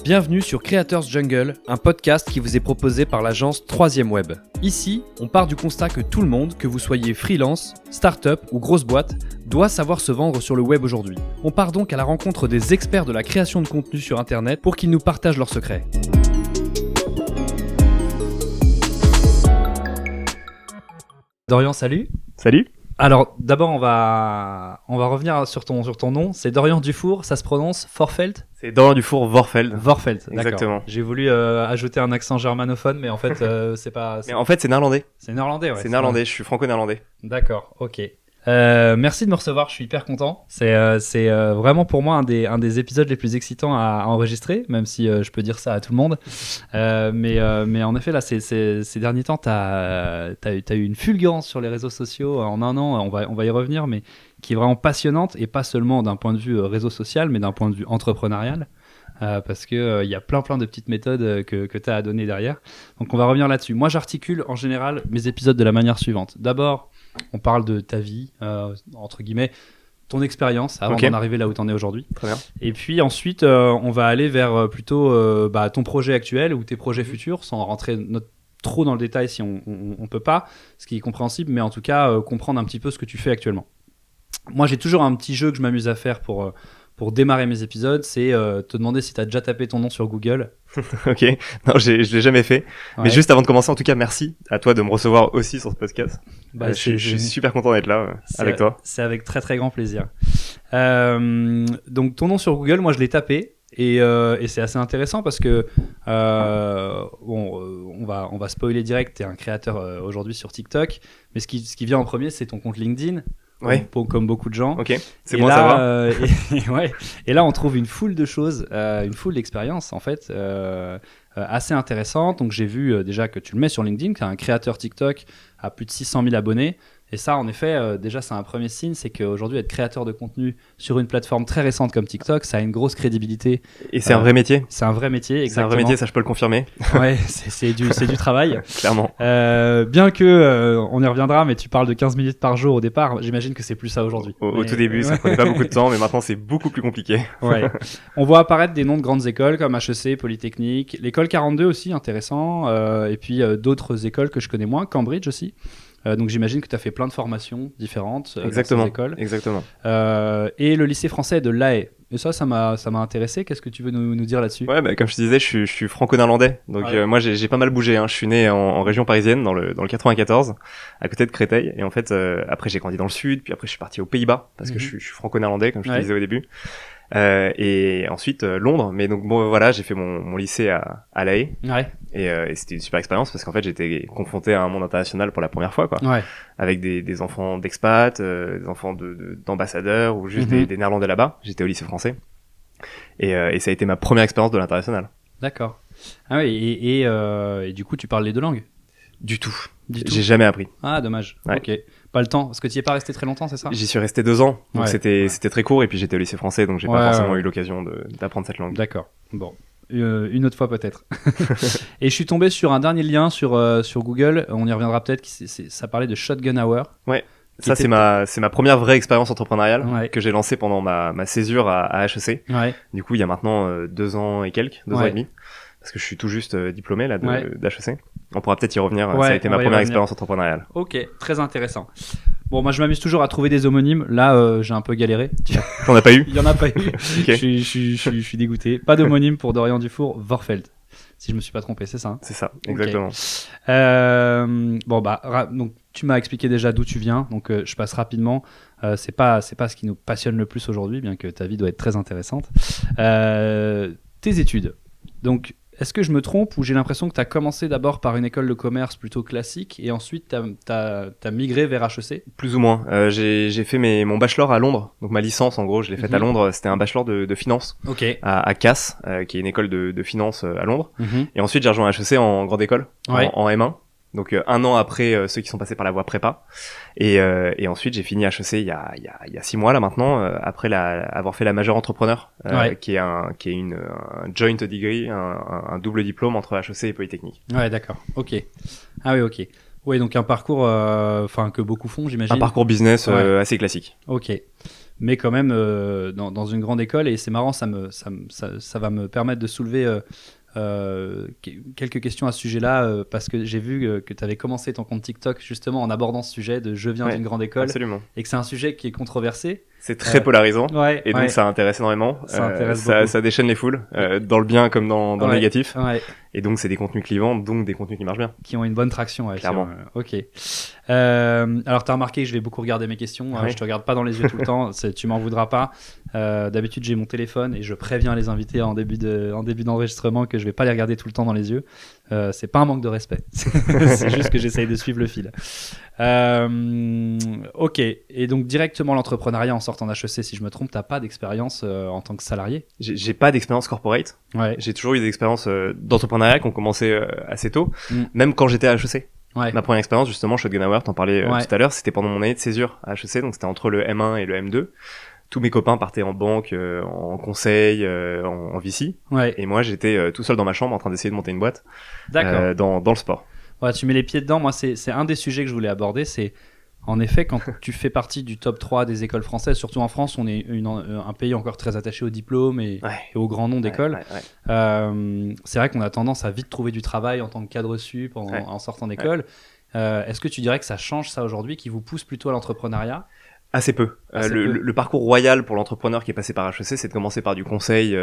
Bienvenue sur Creators Jungle, un podcast qui vous est proposé par l'agence 3ème Web. Ici, on part du constat que tout le monde, que vous soyez freelance, start-up ou grosse boîte, doit savoir se vendre sur le web aujourd'hui. On part donc à la rencontre des experts de la création de contenu sur Internet pour qu'ils nous partagent leurs secrets. Dorian, salut. Salut. Alors, d'abord, on va revenir sur ton nom. C'est Dorian Dufour, ça se prononce Vorfeld ? C'est Dorian Dufour Vorfeld. Vorfeld, d'accord. Exactement. J'ai voulu ajouter un accent germanophone, mais en fait, c'est pas... Mais en fait, c'est néerlandais. C'est néerlandais, ouais. C'est néerlandais, je suis franco-néerlandais. D'accord, ok. Merci de me recevoir, je suis hyper content. C'est vraiment pour moi un des épisodes les plus excitants à enregistrer, même si je peux dire ça à tout le monde. Mais en effet, là, ces derniers temps, t'as eu une fulgurance sur les réseaux sociaux en un an, on va y revenir, mais qui est vraiment passionnante, et pas seulement d'un point de vue réseau social, mais d'un point de vue entrepreneurial. Parce que y a plein de petites méthodes que tu as à donner derrière. Donc on va revenir là-dessus. Moi, j'articule en général mes épisodes de la manière suivante. D'abord, on parle de ta vie, entre guillemets, ton expérience avant d'en arriver là où tu en es aujourd'hui. Très bien. Et puis ensuite, on va aller vers plutôt ton projet actuel ou tes projets futurs, sans rentrer trop dans le détail si on peut pas, ce qui est compréhensible, mais en tout cas comprendre un petit peu ce que tu fais actuellement. Moi, j'ai toujours un petit jeu que je m'amuse à faire pour démarrer mes épisodes, c'est te demander si tu as déjà tapé ton nom sur Google. Ok, non, je l'ai jamais fait. Ouais. Mais juste avant de commencer, en tout cas, merci à toi de me recevoir aussi sur ce podcast. Je suis super content d'être là avec toi. C'est avec très très grand plaisir. Donc ton nom sur Google, moi je l'ai tapé. Et c'est assez intéressant parce que on va spoiler direct. T'es un créateur aujourd'hui sur TikTok, mais ce qui vient en premier, c'est ton compte LinkedIn. Ouais. Comme beaucoup de gens. Ok, c'est bon à savoir. Et là, on trouve une foule de choses, une foule d'expériences en fait, assez intéressantes. Donc j'ai vu déjà que tu le mets sur LinkedIn, que tu es un créateur TikTok à plus de 600 000 abonnés. Et ça, en effet, déjà, c'est un premier signe, c'est qu'aujourd'hui, être créateur de contenu sur une plateforme très récente comme TikTok, ça a une grosse crédibilité. Et c'est un vrai métier. C'est un vrai métier, exactement. C'est un vrai métier, ça je peux le confirmer. Ouais, c'est du travail. Clairement. Bien que, on y reviendra, mais tu parles de 15 minutes par jour au départ, j'imagine que c'est plus ça aujourd'hui. Au tout début, ça prenait pas beaucoup de temps, mais maintenant c'est beaucoup plus compliqué. Ouais. On voit apparaître des noms de grandes écoles comme HEC, Polytechnique, l'école 42 aussi, intéressant, et puis d'autres écoles que je connais moins, Cambridge aussi. Donc j'imagine que tu as fait plein de formations différentes dans ces écoles. Exactement. Et le lycée français de La Haye. Et ça m'a intéressé. Qu'est-ce que tu veux nous dire là-dessus ? Ouais, comme je te disais, je suis franco-néerlandais. Donc moi j'ai pas mal bougé. Je suis né en région parisienne dans le 94, à côté de Créteil. Et en fait après j'ai grandi dans le sud, puis après je suis parti aux Pays-Bas parce que je suis franco-néerlandais comme je te disais au début. Et ensuite Londres. Mais donc bon voilà, j'ai fait mon lycée à La Haye. Ouais. Et c'était une super expérience parce qu'en fait j'étais confronté à un monde international pour la première fois quoi. Ouais. Avec des enfants d'expats, des enfants d'ambassadeurs ou juste des Néerlandais là-bas. J'étais au lycée français et ça a été ma première expérience de l'international. D'accord. Ah oui, et du coup tu parles les deux langues ? Du tout. J'ai jamais appris. Ah dommage. Ouais. Ok. Pas le temps parce que tu y es pas resté très longtemps, c'est ça ? J'y suis resté 2 ans, donc c'était très court et puis j'étais au lycée français donc j'ai pas forcément eu l'occasion d'apprendre cette langue. D'accord. Bon. Une autre fois peut-être. Et je suis tombé sur un dernier lien sur Google, on y reviendra peut-être, ça parlait de Shotgun Hour. Ouais, ça c'est ma première vraie expérience entrepreneuriale que j'ai lancée pendant ma césure à HEC. Ouais. Du coup il y a maintenant 2 ans et quelques, 2 ans et demi, parce que je suis tout juste diplômé là d'HEC. On pourra peut-être y revenir, ça a été ma première expérience entrepreneuriale. Ok, très intéressant. Bon, moi je m'amuse toujours à trouver des homonymes. Là, j'ai un peu galéré. T'en as pas eu ? Il y en a pas eu. Okay. Je suis dégoûté. Pas d'homonyme pour Dorian Dufour, Vorfeld. Si je me suis pas trompé, c'est ça. Hein ? C'est ça, exactement. Okay. Donc tu m'as expliqué déjà d'où tu viens. Donc je passe rapidement. C'est pas ce qui nous passionne le plus aujourd'hui, bien que ta vie doit être très intéressante. Tes études. Donc est-ce que je me trompe ou j'ai l'impression que tu as commencé d'abord par une école de commerce plutôt classique et ensuite t'as migré vers HEC ? Plus ou moins. J'ai fait mon bachelor à Londres. Donc ma licence, en gros, je l'ai faite à Londres. C'était un bachelor de finance à Cass, qui est une école de finance à Londres. Et ensuite, j'ai rejoint HEC en grande école, en M1. Donc 1 an après ceux qui sont passés par la voie prépa. Et ensuite, j'ai fini HEC il y a 6 mois là maintenant, après avoir fait la majeure entrepreneur, qui est un joint degree, un double diplôme entre HEC et Polytechnique. Ouais, d'accord. Ok. Ah oui, ok. Ouais, donc un parcours, que beaucoup font, j'imagine. Un parcours business assez classique. Ok. mais quand même dans une grande école. Et c'est marrant, ça va me permettre de soulever quelques questions à ce sujet-là, parce que j'ai vu que tu avais commencé ton compte TikTok justement en abordant ce sujet de je viens d'une grande école. Absolument. Et que c'est un sujet qui est controversé. C'est très polarisant, et donc ça intéresse énormément. Ça déchaîne les foules, dans le bien comme dans le négatif. Et donc c'est des contenus clivants, donc des contenus qui marchent bien. Qui ont une bonne traction. Clairement. Ok. Alors t'as remarqué que je vais beaucoup regarder mes questions. Je te regarde pas dans les yeux tout le temps. Tu m'en voudras pas. D'habitude j'ai mon téléphone et je préviens les invités en début d'enregistrement que je vais pas les regarder tout le temps dans les yeux. C'est pas un manque de respect. C'est juste que j'essaye de suivre le fil. Ok. Et donc directement l'entrepreneuriat en sortant d'HEC, si je me trompe, t'as pas d'expérience en tant que salarié? J'ai pas d'expérience corporate. J'ai toujours eu des expériences d'entrepreneuriat qui ont commencé assez tôt, même quand j'étais à HEC. Ma première expérience, justement, Schopenhauer, t'en parlais tout à l'heure, c'était pendant mon année de césure à HEC, donc c'était entre le M1 et le M2. Tous mes copains partaient en banque, en conseil, en VC. Et moi, j'étais tout seul dans ma chambre en train d'essayer de monter une boîte dans le sport. Tu mets les pieds dedans. Moi, c'est un des sujets que je voulais aborder. C'est en effet quand tu fais partie du top 3 des écoles françaises, surtout en France, on est un pays encore très attaché au diplôme et au grand nom d'école. C'est vrai qu'on a tendance à vite trouver du travail en tant que cadre sup en sortant d'école. Est-ce que tu dirais que ça change ça aujourd'hui, qui vous pousse plutôt à l'entrepreneuriat? Assez peu. Le parcours royal pour l'entrepreneur qui est passé par HEC, c'est de commencer par du conseil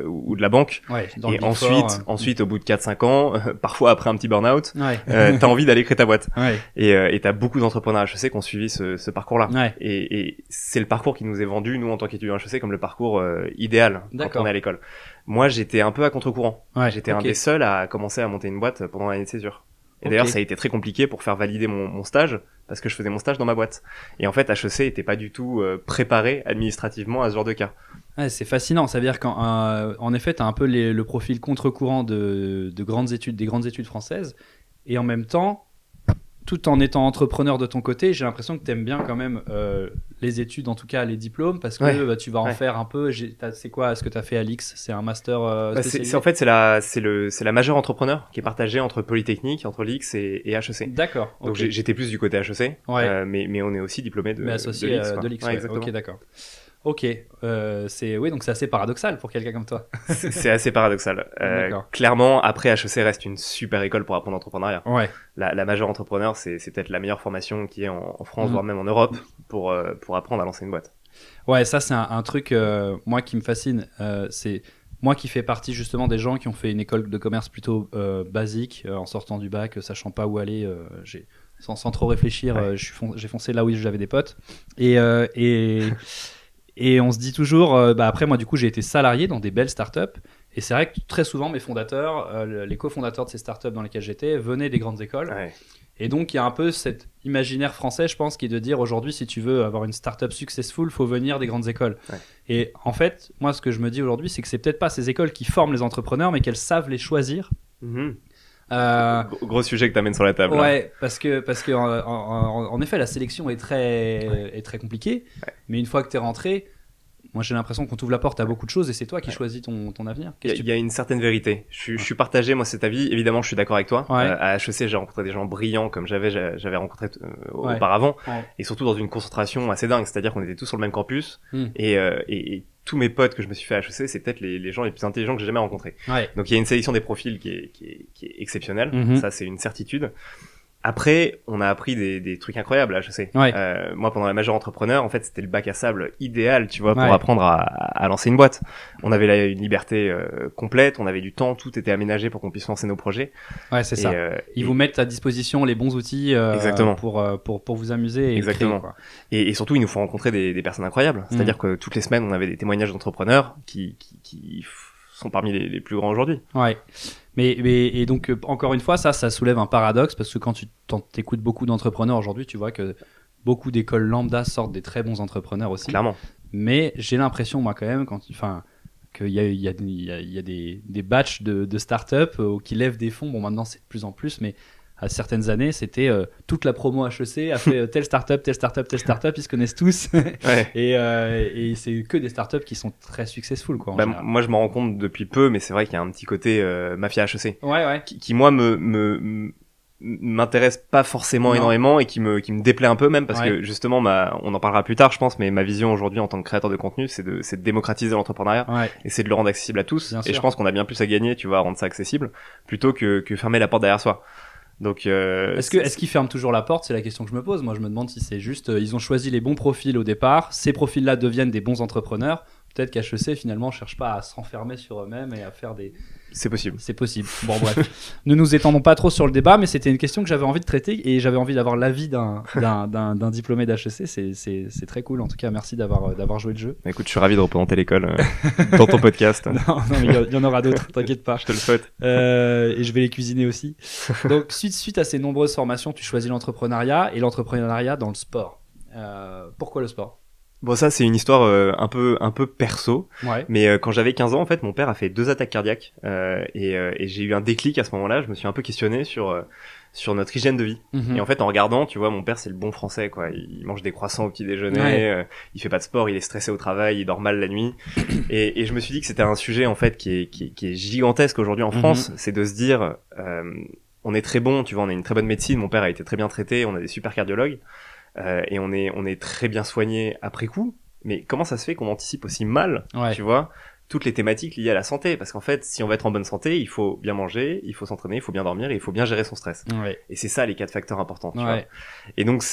ou de la banque. Et ensuite, au bout de 4-5 ans, parfois après un petit burn-out, t'as envie d'aller créer ta boîte. Et t'as beaucoup d'entrepreneurs HEC qui ont suivi ce parcours-là. Et c'est le parcours qui nous est vendu, nous, en tant qu'étudiants HEC, comme le parcours idéal quand on est à l'école. Moi, j'étais un peu à contre-courant. J'étais un des seuls à commencer à monter une boîte pendant l'année de césure. Et d'ailleurs, ça a été très compliqué pour faire valider mon stage, parce que je faisais mon stage dans ma boîte. Et en fait, HEC était pas du tout préparé administrativement à ce genre de cas. C'est fascinant. Ça veut dire qu'en effet, tu as un peu le profil contre-courant des grandes études françaises. Et en même temps, tout en étant entrepreneur de ton côté, j'ai l'impression que tu aimes bien quand même les études, en tout cas les diplômes, parce que tu vas en faire un peu. C'est quoi ce que tu as fait à l'IX? C'est un master spécialisé? En fait, c'est la majeure entrepreneur qui est partagée entre Polytechnique, entre l'IX et HEC. D'accord. Donc j'étais plus du côté HEC, mais on est aussi diplômé de associé de l'IX. Exactement. Ok, d'accord. Ok, donc c'est assez paradoxal pour quelqu'un comme toi. C'est assez paradoxal. Clairement, après HEC reste une super école pour apprendre l'entrepreneuriat. La majeure entrepreneur, c'est peut-être la meilleure formation qui est en France, voire même en Europe, pour apprendre à lancer une boîte. Ça c'est un truc moi qui me fascine. C'est moi qui fais partie justement des gens qui ont fait une école de commerce plutôt basique, en sortant du bac, sachant pas où aller. Sans trop réfléchir, j'ai foncé là où j'avais des potes. Et on se dit toujours, après moi du coup j'ai été salarié dans des belles startups, et c'est vrai que très souvent mes fondateurs, les cofondateurs de ces startups dans lesquelles j'étais, venaient des grandes écoles. Et donc il y a un peu cet imaginaire français, je pense, qui est de dire aujourd'hui si tu veux avoir une startup successful, faut venir des grandes écoles. Et en fait, moi ce que je me dis aujourd'hui, c'est que c'est peut-être pas ces écoles qui forment les entrepreneurs, mais qu'elles savent les choisir. Gros sujet que t'amènes sur la table. Parce que en effet la sélection est très compliquée, mais une fois que t'es rentré, moi j'ai l'impression qu'on t'ouvre la porte à beaucoup de choses, et c'est toi qui choisis ton avenir. Il y a une certaine vérité. Je suis partagé, moi, cet avis. Évidemment, je suis d'accord avec toi. À HEC, j'ai rencontré des gens brillants comme j'avais rencontré auparavant, et surtout dans une concentration assez dingue. C'est-à-dire qu'on était tous sur le même campus, et tous mes potes que je me suis fait à HEC, c'est peut-être les gens les plus intelligents que j'ai jamais rencontrés. Donc il y a une sélection des profils qui est exceptionnelle. Ça, c'est une certitude. Après, on a appris des trucs incroyables à HEC. Moi, pendant la majeure entrepreneur, en fait, c'était le bac à sable idéal, tu vois, pour apprendre à lancer une boîte. On avait une liberté complète, on avait du temps, tout était aménagé pour qu'on puisse lancer nos projets. C'est ça. Ils vous mettent à disposition les bons outils pour vous amuser et créer, quoi. Et surtout, ils nous font rencontrer des personnes incroyables. C'est-à-dire que toutes les semaines, on avait des témoignages d'entrepreneurs qui sont parmi les plus grands aujourd'hui. Mais donc encore une fois, ça soulève un paradoxe, parce que quand tu t'écoutes beaucoup d'entrepreneurs aujourd'hui, tu vois que beaucoup d'écoles lambda sortent des très bons entrepreneurs aussi. Clairement. Mais j'ai l'impression, moi, quand même, qu'il y a des batchs de startups qui lèvent des fonds. Bon, maintenant c'est de plus en plus, mais à certaines années, c'était toute la promo HEC a fait telle startup, ils se connaissent tous. Et c'est que des startups qui sont très successful, quoi. Moi, je m'en rends compte depuis peu, mais c'est vrai qu'il y a un petit côté mafia HEC. Qui moi m'intéresse pas forcément énormément et qui me déplaît un peu même parce que justement on en parlera plus tard je pense, mais ma vision aujourd'hui en tant que créateur de contenu c'est de démocratiser l'entrepreneuriat et c'est de le rendre accessible à tous. Bien sûr. Je pense qu'on a bien plus à gagner, tu vois, à rendre ça accessible plutôt que fermer la porte derrière soi. Donc est-ce qu'ils ferment toujours la porte? C'est la question que je me pose. Moi je me demande si c'est juste ils ont choisi les bons profils au départ, ces profils là deviennent des bons entrepreneurs. Peut-être qu'HEC finalement cherche pas à s'enfermer sur eux-mêmes et à faire des... C'est possible. Bon bref, ne nous étendons pas trop sur le débat, mais c'était une question que j'avais envie de traiter et j'avais envie d'avoir l'avis d'un diplômé d'HEC. C'est très cool. En tout cas, merci d'avoir joué le jeu. Écoute, je suis ravi de représenter l'école dans ton podcast. non, mais il y en aura d'autres. T'inquiète pas. Je te le souhaite. Et je vais les cuisiner aussi. Donc suite à ces nombreuses formations, tu choisis l'entrepreneuriat et l'entrepreneuriat dans le sport. Pourquoi le sport? Bon, ça c'est une histoire un peu perso, mais quand j'avais 15 ans en fait mon père a fait 2 attaques cardiaques et j'ai eu un déclic à ce moment-là. Je me suis un peu questionné sur notre hygiène de vie. Et en fait en regardant, tu vois, mon père c'est le bon français quoi, il mange des croissants au petit déjeuner, il fait pas de sport, il est stressé au travail, il dort mal la nuit et je me suis dit que c'était un sujet en fait qui est gigantesque aujourd'hui en France. C'est de se dire on est très bon, tu vois, on a une très bonne médecine, mon père a été très bien traité, on a des super cardiologues. Et on est très bien soigné après coup, mais comment ça se fait qu'on anticipe aussi mal, tu vois, toutes les thématiques liées à la santé? Parce qu'en fait, si on veut être en bonne santé, il faut bien manger, il faut s'entraîner, il faut bien dormir et il faut bien gérer son stress. Et c'est ça les 4 facteurs importants, tu vois. Et donc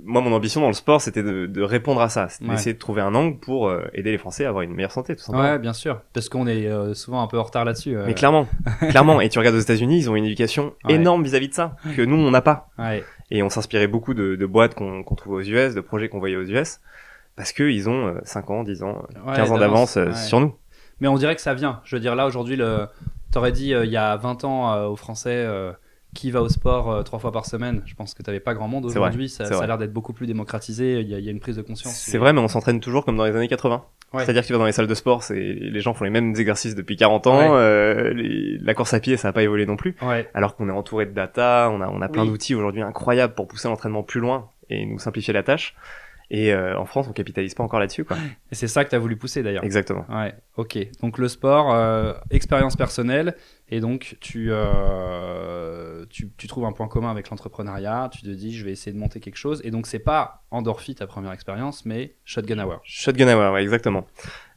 moi mon ambition dans le sport c'était de répondre à ça, c'était d'essayer de trouver un angle pour aider les Français à avoir une meilleure santé tout simplement. Ouais, bien sûr, parce qu'on est souvent un peu en retard là-dessus. Mais clairement, et tu regardes aux États-Unis, ils ont une éducation énorme vis-à-vis de ça que nous on n'a pas. Et on s'inspirait beaucoup de boîtes qu'on trouvait aux US, de projets qu'on voyait aux US, parce que ils ont 5 ans, 10 ans, 15 ans d'avance sur nous. Mais on dirait que ça vient. Je veux dire là aujourd'hui, t'aurais dit il y a 20 ans aux Français qui va au sport 3 fois par semaine. Je pense que t'avais pas grand monde aujourd'hui. Ça a l'air d'être beaucoup plus démocratisé. Il y a une prise de conscience. C'est vrai, mais on s'entraîne toujours comme dans les années 80. C'est-à-dire que tu vas dans les salles de sport, les gens font les mêmes exercices depuis 40 ans. La course à pied, ça n'a pas évolué non plus. Alors qu'on est entouré de data, on a plein d'outils aujourd'hui incroyables pour pousser l'entraînement plus loin et nous simplifier la tâche. Et en France, on capitalise pas encore là-dessus, quoi. Et c'est ça que t'as voulu pousser d'ailleurs. Exactement. Ouais, ok. Donc le sport, expérience personnelle, et donc tu trouves un point commun avec l'entrepreneuriat. Tu te dis, je vais essayer de monter quelque chose. Et donc c'est pas Endorphi ta première expérience, mais Shotgun Hour. Shotgun Hour, ouais, exactement.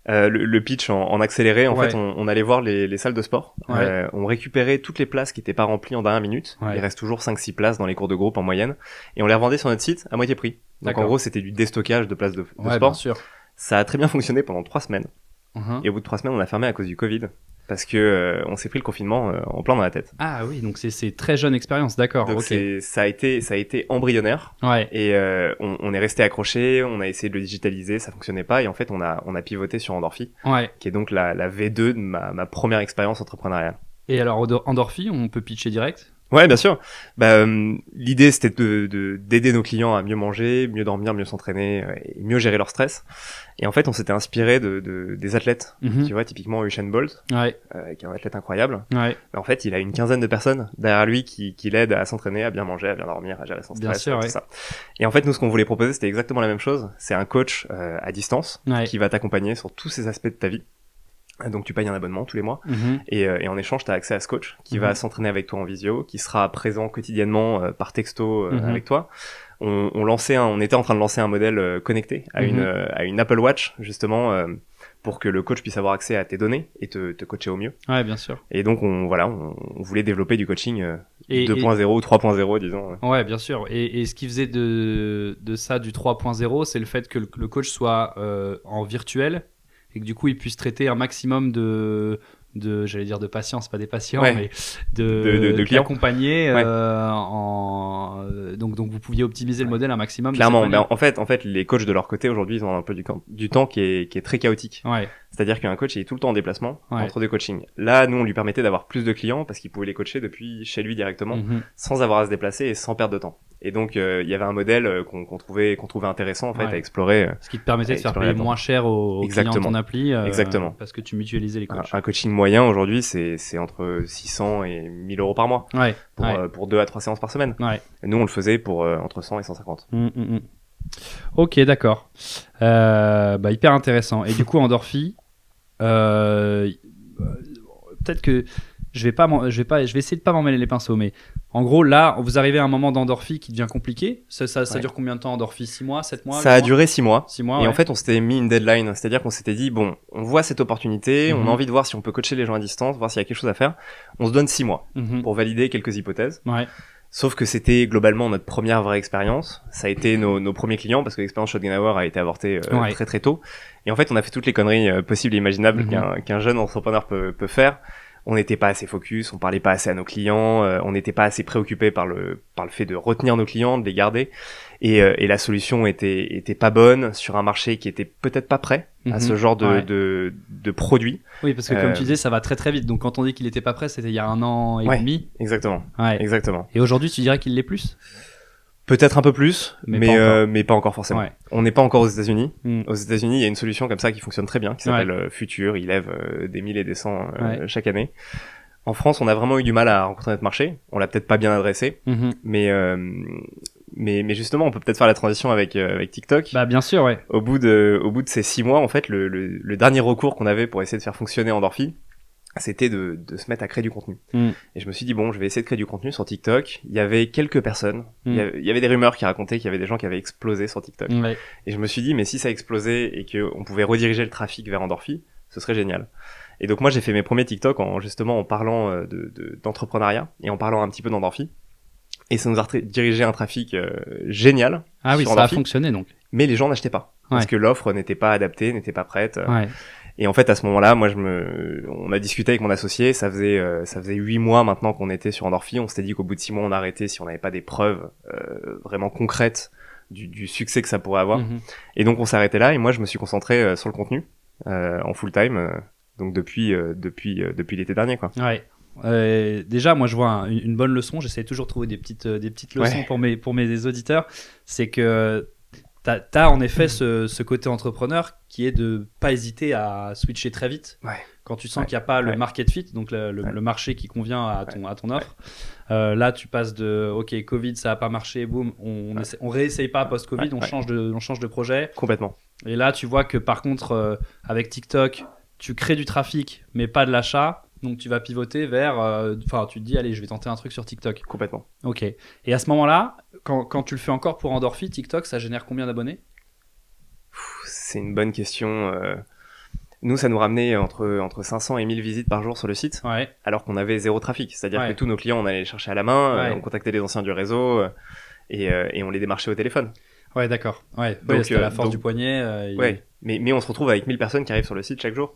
Le pitch en accéléré, en fait, on allait voir les salles de sport. On récupérait toutes les places qui n'étaient pas remplies en dernière minute. Il reste toujours 5-6 places dans les cours de groupe en moyenne. Et on les revendait sur notre site à moitié prix. Donc en gros, c'était du déstockage de places de sport. Bien sûr. Ça a très bien fonctionné pendant 3 semaines. Et au bout de 3 semaines, on a fermé à cause du Covid. Parce que on s'est pris le confinement en plein dans la tête. Ah oui, donc c'est très jeune expérience, d'accord. Donc ça a été embryonnaire. Et on est resté accroché, on a essayé de le digitaliser, ça fonctionnait pas, et en fait on a pivoté sur Endorphi, qui est donc la V2 de ma première expérience entrepreneuriale. Et alors Endorphi, on peut pitcher direct? Ouais, bien sûr. L'idée c'était d'aider nos clients à mieux manger, mieux dormir, mieux s'entraîner et mieux gérer leur stress. Et en fait, on s'était inspiré des athlètes. Tu vois, typiquement Usain Bolt, qui est un athlète incroyable. Mais en fait, il a une quinzaine de personnes derrière lui qui l'aident à s'entraîner, à bien manger, à bien dormir, à gérer son stress, tout ça. Et en fait, nous, ce qu'on voulait proposer, c'était exactement la même chose. C'est un coach à distance qui va t'accompagner sur tous ces aspects de ta vie. Donc tu payes un abonnement tous les mois et en échange tu as accès à ce coach qui va s'entraîner avec toi en visio, qui sera présent quotidiennement par texto avec toi. On était en train de lancer un modèle connecté à une Apple Watch justement pour que le coach puisse avoir accès à tes données et te coacher au mieux. Ouais, bien sûr. Et donc on voulait développer du coaching 2.0 ou 3.0 disons. Ouais, bien sûr. Et ce qui faisait de ça du 3.0, c'est le fait que le coach soit en virtuel et que du coup il puisse traiter un maximum de j'allais dire de patients, c'est pas des patients, mais de clients accompagnés. Donc vous pouviez optimiser le modèle un maximum. Clairement, en fait les coachs de leur côté aujourd'hui ils ont un peu du temps qui est très chaotique. C'est-à-dire qu'un coach il est tout le temps en déplacement entre deux coachings. Là nous on lui permettait d'avoir plus de clients parce qu'il pouvait les coacher depuis chez lui directement sans avoir à se déplacer et sans perdre de temps. Et donc il y avait un modèle qu'on trouvait intéressant en fait à explorer. Ce qui te permettait de faire payer moins cher aux clients de ton appli. Exactement. Parce que tu mutualisais les coachs. Un coaching moyen aujourd'hui c'est entre 600 et 1000 euros par mois. Pour 2 à 3 séances par semaine. Et nous on le faisait pour entre 100 et 150. Ok, d'accord. Hyper intéressant. Et du coup Endorphi, peut-être que je vais essayer de pas m'emmêler les pinceaux, mais en gros, là, vous arrivez à un moment d'Endorphy qui devient compliqué. Ça dure combien de temps, Endorphy? 6 mois, 7 mois? Ça a duré 6 mois. 6 mois, et en fait, on s'était mis une deadline. C'est-à-dire qu'on s'était dit, bon, on voit cette opportunité, on a envie de voir si on peut coacher les gens à distance, voir s'il y a quelque chose à faire. On se donne 6 mois pour valider quelques hypothèses. Ouais. Sauf que c'était globalement notre première vraie expérience. Ça a été nos premiers clients parce que l'expérience Shotgun Hour a été avortée très très tôt. Et en fait, on a fait toutes les conneries possibles et imaginables qu'un jeune entrepreneur peut faire. On n'était pas assez focus, on parlait pas assez à nos clients, on n'était pas assez préoccupé par le fait de retenir nos clients, de les garder. Et la solution était pas bonne sur un marché qui était peut-être pas prêt à ce genre de produit. Oui, parce que comme tu disais, ça va très très vite. Donc quand on dit qu'il était pas prêt, c'était il y a 1 an et demi. Exactement. Ouais. Exactement. Et aujourd'hui, tu dirais qu'il l'est plus? Peut-être un peu plus, mais pas encore forcément. Ouais. On n'est pas encore aux États-Unis. Aux États-Unis, il y a une solution comme ça qui fonctionne très bien, qui s'appelle Future. Il lève des 1000 et des 100 chaque année. En France, on a vraiment eu du mal à rencontrer notre marché. On l'a peut-être pas bien adressé, mais justement, on peut peut-être faire la transition avec TikTok. Bah bien sûr, ouais. Au bout de ces 6 mois, en fait, le dernier recours qu'on avait pour essayer de faire fonctionner Endorphy, c'était de se mettre à créer du contenu. Et je me suis dit, bon, je vais essayer de créer du contenu sur TikTok. Il y avait quelques personnes, il y avait des rumeurs qui racontaient qu'il y avait des gens qui avaient explosé sur TikTok. Et je me suis dit, mais si ça explosait et qu'on pouvait rediriger le trafic vers Endorphy, ce serait génial. Et donc moi, j'ai fait mes premiers TikTok en parlant d'entrepreneuriat et en parlant un petit peu d'Endorphy. Et ça nous a dirigé un trafic génial. Ah oui, sur ça Endorphy, a fonctionné donc. Mais les gens n'achetaient pas. Parce que l'offre n'était pas adaptée, n'était pas prête. Ouais. Et en fait, à ce moment-là, on a discuté avec mon associé, ça faisait 8 mois maintenant qu'on était sur Endorphy, on s'était dit qu'au bout de 6 mois, on arrêtait si on n'avait pas des preuves vraiment concrètes du succès que ça pourrait avoir. Et donc, on s'est arrêté là, et moi, je me suis concentré sur le contenu, en full time, donc depuis l'été dernier, quoi. Ouais. Déjà, moi, je vois une bonne leçon, j'essaie toujours de trouver des petites leçons pour mes auditeurs, c'est que T'as en effet ce côté entrepreneur qui est de pas hésiter à switcher très vite quand tu sens qu'il n'y a pas le market fit, donc le marché qui convient à ton offre. Là, tu passes de OK, Covid, ça a pas marché, boum, on réessaye pas post-Covid, on change de projet. Complètement. Et là, tu vois que par contre, avec TikTok, tu crées du trafic, mais pas de l'achat. Donc tu vas pivoter vers, tu te dis allez, je vais tenter un truc sur TikTok. Complètement. Ok. Et à ce moment-là, quand tu le fais encore pour Endorphy, TikTok, ça génère combien d'abonnés? C'est une bonne question. Nous, ça nous ramenait entre 500 et 1000 visites par jour sur le site, alors qu'on avait 0 trafic. C'est-à-dire que tous nos clients, on allait les chercher à la main, on contactait les anciens du réseau et on les démarchait au téléphone. Ouais, d'accord. Ouais, donc c'était la force du poignet. Mais on se retrouve avec 1000 personnes qui arrivent sur le site chaque jour.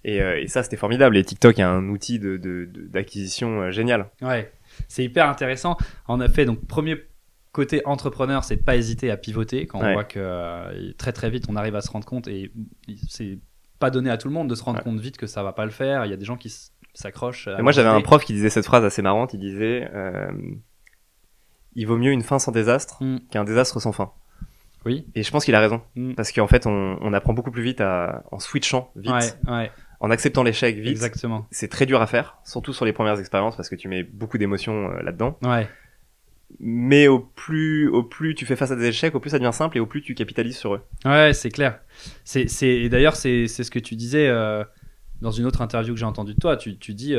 Et ça, c'était formidable. Et TikTok est un outil d'acquisition génial. Ouais, c'est hyper intéressant. En effet, donc premier côté entrepreneur, c'est de pas hésiter à pivoter quand on voit que très très vite on arrive à se rendre compte, et c'est pas donné à tout le monde de se rendre compte vite que ça va pas le faire. Il y a des gens qui s'accrochent. Et moi, j'avais un prof qui disait cette phrase assez marrante. Il disait il vaut mieux une fin sans désastre qu'un désastre sans fin. Oui. Et je pense qu'il a raison. Parce qu'en fait, on apprend beaucoup plus vite en switchant vite. En acceptant l'échec vite. Exactement. C'est très dur à faire, surtout sur les premières expériences, parce que tu mets beaucoup d'émotions là-dedans. Mais au plus tu fais face à des échecs, au plus ça devient simple et au plus tu capitalises sur eux. Ouais, c'est clair. Et d'ailleurs, c'est ce que tu disais dans une autre interview que j'ai entendue de toi. Tu dis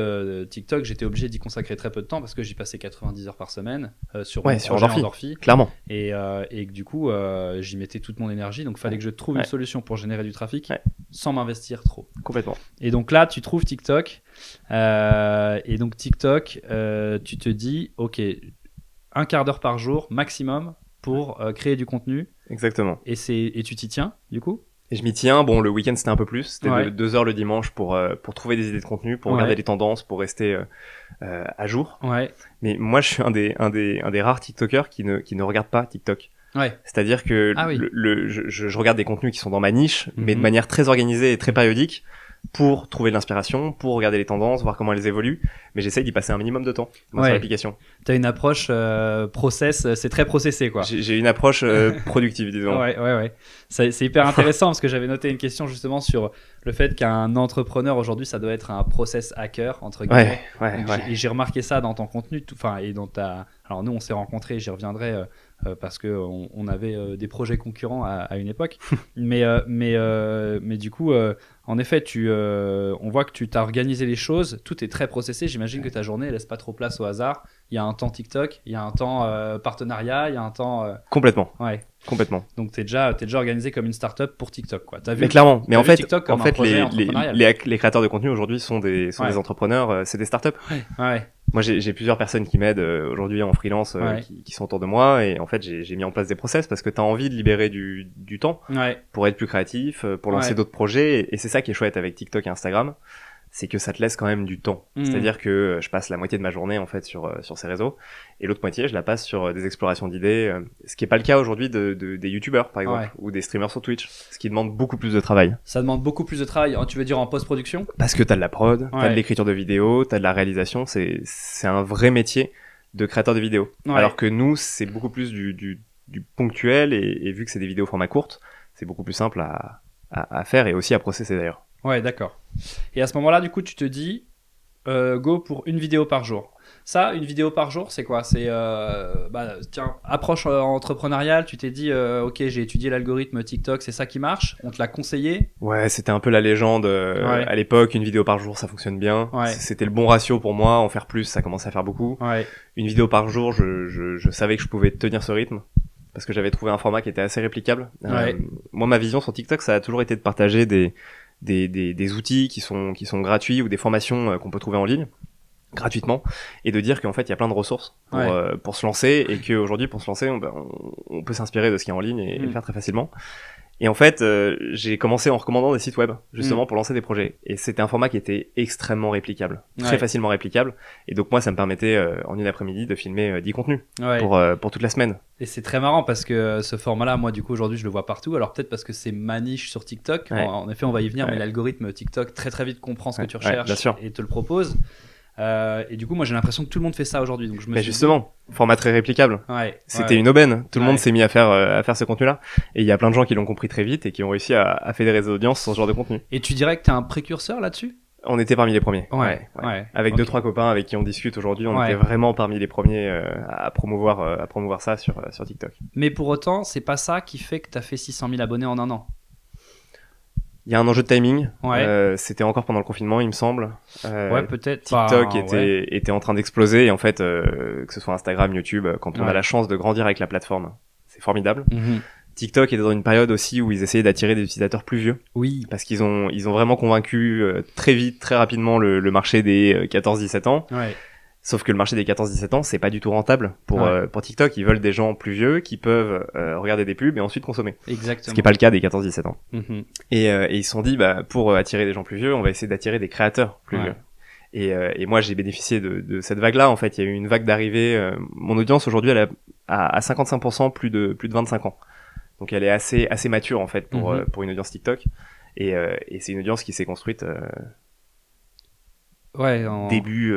TikTok, j'étais obligé d'y consacrer très peu de temps parce que j'y passais 90 heures par semaine sur Endorphy. Clairement. Et que du coup, j'y mettais toute mon énergie. Donc, il fallait que je trouve une solution pour générer du trafic sans m'investir trop. Complètement. Et donc là, tu trouves TikTok. Et donc, TikTok, tu te dis, OK, 1/4 d'heure par jour maximum pour créer du contenu. Exactement. Et tu t'y tiens, du coup? Et je m'y tiens. Bon, le week-end, c'était un peu plus. C'était 2 heures le dimanche pour trouver des idées de contenu, pour regarder les tendances, pour rester à jour. Mais moi, je suis un des rares TikTokers qui ne regarde pas TikTok. C'est-à-dire que je regarde des contenus qui sont dans ma niche, mais de manière très organisée et très périodique, pour trouver de l'inspiration, pour regarder les tendances, voir comment elles évoluent, mais j'essaye d'y passer un minimum de temps sur l'application. T'as une approche process, c'est très processé, quoi. J'ai une approche productive, disons. Ouais. C'est hyper intéressant parce que j'avais noté une question justement sur le fait qu'un entrepreneur aujourd'hui, ça doit être un process hacker, entre guillemets. Et j'ai remarqué ça dans ton contenu, et dans Alors nous, on s'est rencontrés, j'y reviendrai parce que on avait des projets concurrents à une époque. mais du coup, en effet, on voit que tu t'as organisé les choses. Tout est très processé. J'imagine que ta journée laisse pas trop place au hasard. Il y a un temps TikTok, il y a un temps partenariat, il y a un temps. Complètement. Ouais. Complètement. Donc t'es déjà organisé comme une startup pour TikTok, quoi. Mais clairement. Mais en fait, les créateurs de contenu aujourd'hui sont des entrepreneurs. C'est des startups. Ouais. Moi, j'ai plusieurs personnes qui m'aident aujourd'hui en freelance qui sont autour de moi, et en fait, j'ai mis en place des process parce que t'as envie de libérer du temps pour être plus créatif, pour lancer d'autres projets, et c'est ça qui est chouette avec TikTok et Instagram, c'est que ça te laisse quand même du temps. C'est-à-dire que je passe la moitié de ma journée en fait sur ces réseaux, et l'autre moitié je la passe sur des explorations d'idées, ce qui est pas le cas aujourd'hui des youtubeurs par exemple, ou des streamers sur Twitch, ce qui demande beaucoup plus de travail. Ça demande beaucoup plus de travail, tu veux dire en post-production? Parce que t'as de la prod, t'as de l'écriture de vidéos, t'as de la réalisation, c'est un vrai métier de créateur de vidéos. Alors que nous, c'est beaucoup plus du ponctuel, et vu que c'est des vidéos format courte, c'est beaucoup plus simple à faire et aussi à processer d'ailleurs. Ouais, d'accord. Et à ce moment-là, du coup, tu te dis go pour une vidéo par jour. Ça, une vidéo par jour, c'est quoi? C'est tiens, approche entrepreneuriale. Tu t'es dit ok, j'ai étudié l'algorithme TikTok, c'est ça qui marche. On te l'a conseillé? Ouais, c'était un peu la légende à l'époque. Une vidéo par jour, ça fonctionne bien. C'était le bon ratio pour moi. En faire plus, ça commençait à faire beaucoup. Une vidéo par jour, je savais que je pouvais tenir ce rythme, parce que j'avais trouvé un format qui était assez réplicable. Moi, ma vision sur TikTok, ça a toujours été de partager des outils qui sont gratuits, ou des formations qu'on peut trouver en ligne gratuitement, et de dire qu'en fait il y a plein de ressources pour se lancer, et qu'aujourd'hui pour se lancer on peut s'inspirer de ce qui est en ligne et le faire très facilement. Et en fait j'ai commencé en recommandant des sites web justement pour lancer des projets, et c'était un format qui était extrêmement réplicable, très facilement réplicable, et donc moi ça me permettait en une après-midi de filmer 10 contenus pour toute la semaine. Et c'est très marrant parce que ce format-là, moi du coup aujourd'hui je le vois partout. Alors peut-être parce que c'est ma niche sur TikTok, en effet on va y venir, mais l'algorithme TikTok très très vite comprend ce que tu recherches et te le propose. Et du coup moi j'ai l'impression que tout le monde fait ça aujourd'hui, donc je me suis justement dit... format très réplicable, c'était une aubaine, tout le monde s'est mis à faire ce contenu là, et il y a plein de gens qui l'ont compris très vite et qui ont réussi à fédérer des audiences sur ce genre de contenu. Et tu dirais que t'es un précurseur là-dessus? On était parmi les premiers, avec 2-3 copains avec qui on discute aujourd'hui, on était vraiment parmi les premiers à promouvoir ça sur TikTok. Mais pour autant c'est pas ça qui fait que t'as fait 600 000 abonnés en un an. Il y a un enjeu de timing. C'était encore pendant le confinement, il me semble. Peut-être. TikTok était en train d'exploser, et en fait, que ce soit Instagram, YouTube, quand on a la chance de grandir avec la plateforme, c'est formidable. TikTok était dans une période aussi où ils essayaient d'attirer des utilisateurs plus vieux. Oui. Parce qu'ils ont vraiment convaincu très vite, très rapidement le marché des 14-17 ans. Sauf que le marché des 14-17 ans, c'est pas du tout rentable pour TikTok. Ils veulent des gens plus vieux qui peuvent regarder des pubs et ensuite consommer. Exactement. Ce qui est pas le cas des 14-17 ans. Et ils se sont dit, pour attirer des gens plus vieux, on va essayer d'attirer des créateurs plus vieux. Et moi, j'ai bénéficié de cette vague-là. En fait, il y a eu une vague d'arrivée. Mon audience aujourd'hui, elle à 55% plus de 25 ans. Donc, elle est assez mature en fait pour une audience TikTok. Et c'est une audience qui s'est construite. Début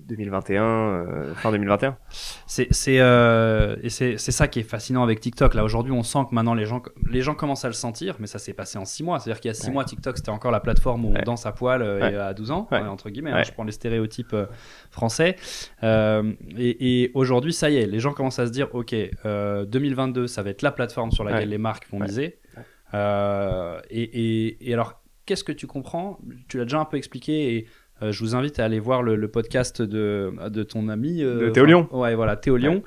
2021, fin 2021. C'est ça qui est fascinant avec TikTok. Là aujourd'hui, on sent que maintenant les gens commencent à le sentir, mais ça s'est passé en 6 mois. C'est-à-dire qu'il y a 6 mois, TikTok c'était encore la plateforme où on danse à poil et à 12 ans, entre guillemets. Je prends les stéréotypes français. Et aujourd'hui, ça y est, les gens commencent à se dire, ok, 2022, ça va être la plateforme sur laquelle les marques vont miser. Et alors, qu'est-ce que tu comprends? Tu l'as déjà un peu expliqué, et je vous invite à aller voir le podcast de ton ami de Théo Lion. Théo Lion,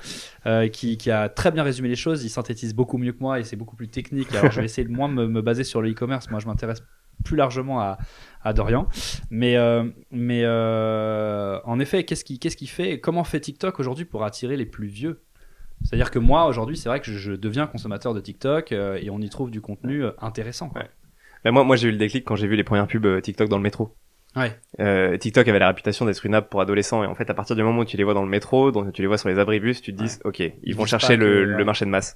qui a très bien résumé les choses. Il synthétise beaucoup mieux que moi et c'est beaucoup plus technique. Alors je vais essayer de moins me baser sur le e-commerce. Moi je m'intéresse plus largement à Dorian, mais en effet, qu'est-ce qui fait, comment fait TikTok aujourd'hui pour attirer les plus vieux? C'est-à-dire que moi aujourd'hui, c'est vrai que je deviens consommateur de TikTok et on y trouve du contenu intéressant, quoi. Moi j'ai eu le déclic quand j'ai vu les premières pubs TikTok dans le métro. TikTok avait la réputation d'être une app pour adolescents, et en fait à partir du moment où tu les vois dans le métro, donc tu les vois sur les abribus, tu te dis ok, ils vont chercher le marché de masse.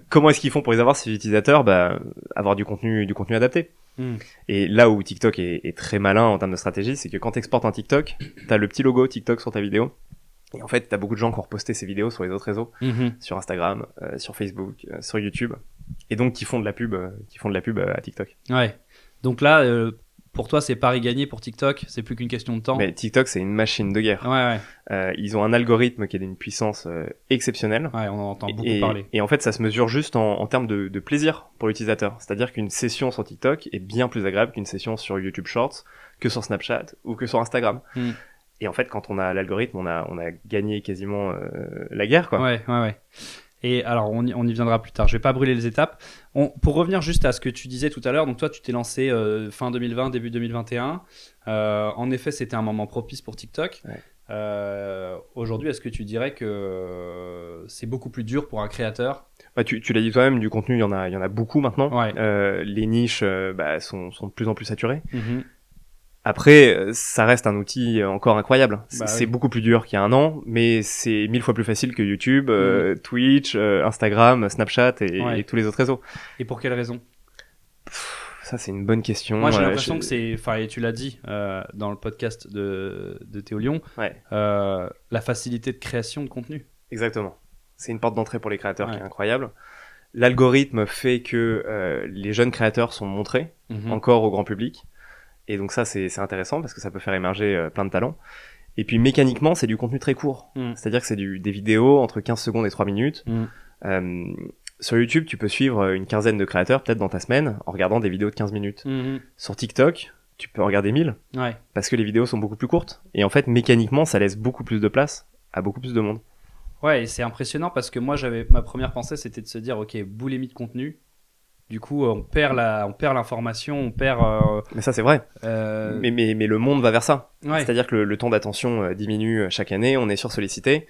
Comment est-ce qu'ils font pour les avoir, ces utilisateurs? Avoir du contenu adapté. Et là où TikTok est très malin en termes de stratégie, c'est que quand tu exportes un TikTok, t'as le petit logo TikTok sur ta vidéo. Et en fait, t'as beaucoup de gens qui ont reposté ces vidéos sur les autres réseaux, sur Instagram, sur Facebook, sur YouTube, et donc qui font de la pub à TikTok. Donc là, pour toi, c'est pari gagné pour TikTok, c'est plus qu'une question de temps. Mais TikTok, c'est une machine de guerre. Ils ont un algorithme qui est d'une puissance exceptionnelle. Ouais, on en entend beaucoup parler. Et en fait, ça se mesure juste en termes de plaisir pour l'utilisateur. C'est-à-dire qu'une session sur TikTok est bien plus agréable qu'une session sur YouTube Shorts, que sur Snapchat ou que sur Instagram. Et en fait, quand on a l'algorithme, on a gagné quasiment la guerre, quoi. Ouais. Et alors, on y viendra plus tard. Je vais pas brûler les étapes. Pour revenir juste à ce que tu disais tout à l'heure, donc toi, tu t'es lancé fin 2020, début 2021. En effet, c'était un moment propice pour TikTok. Aujourd'hui, est-ce que tu dirais que c'est beaucoup plus dur pour un créateur? Tu l'as dit toi-même, du contenu, il y en a beaucoup maintenant. Ouais. Les niches sont de plus en plus saturées. Après, ça reste un outil encore incroyable. C'est beaucoup plus dur qu'il y a un an, mais c'est 1000 fois plus facile que YouTube, Twitch, Instagram, Snapchat et tous les autres réseaux. Et pour quelle raison? Ça, c'est une bonne question. Moi, j'ai l'impression que c'est, et tu l'as dit dans le podcast de Théo Lyon, la facilité de création de contenu. Exactement. C'est une porte d'entrée pour les créateurs qui est incroyable. L'algorithme fait que les jeunes créateurs sont montrés encore au grand public. Et donc ça, c'est intéressant parce que ça peut faire émerger plein de talents. Et puis mécaniquement, c'est du contenu très court. C'est-à-dire que c'est des vidéos entre 15 secondes et 3 minutes. Sur YouTube, tu peux suivre une quinzaine de créateurs peut-être dans ta semaine en regardant des vidéos de 15 minutes. Sur TikTok, tu peux en regarder 1000 parce que les vidéos sont beaucoup plus courtes. Et en fait, mécaniquement, ça laisse beaucoup plus de place à beaucoup plus de monde. Ouais, et c'est impressionnant parce que moi, ma première pensée, c'était de se dire, ok, boulimie de contenu. Du coup, on perd l'information, on perd. Mais ça, c'est vrai. Mais le monde va vers ça. C'est-à-dire que le temps d'attention diminue chaque année. On est sursollicité.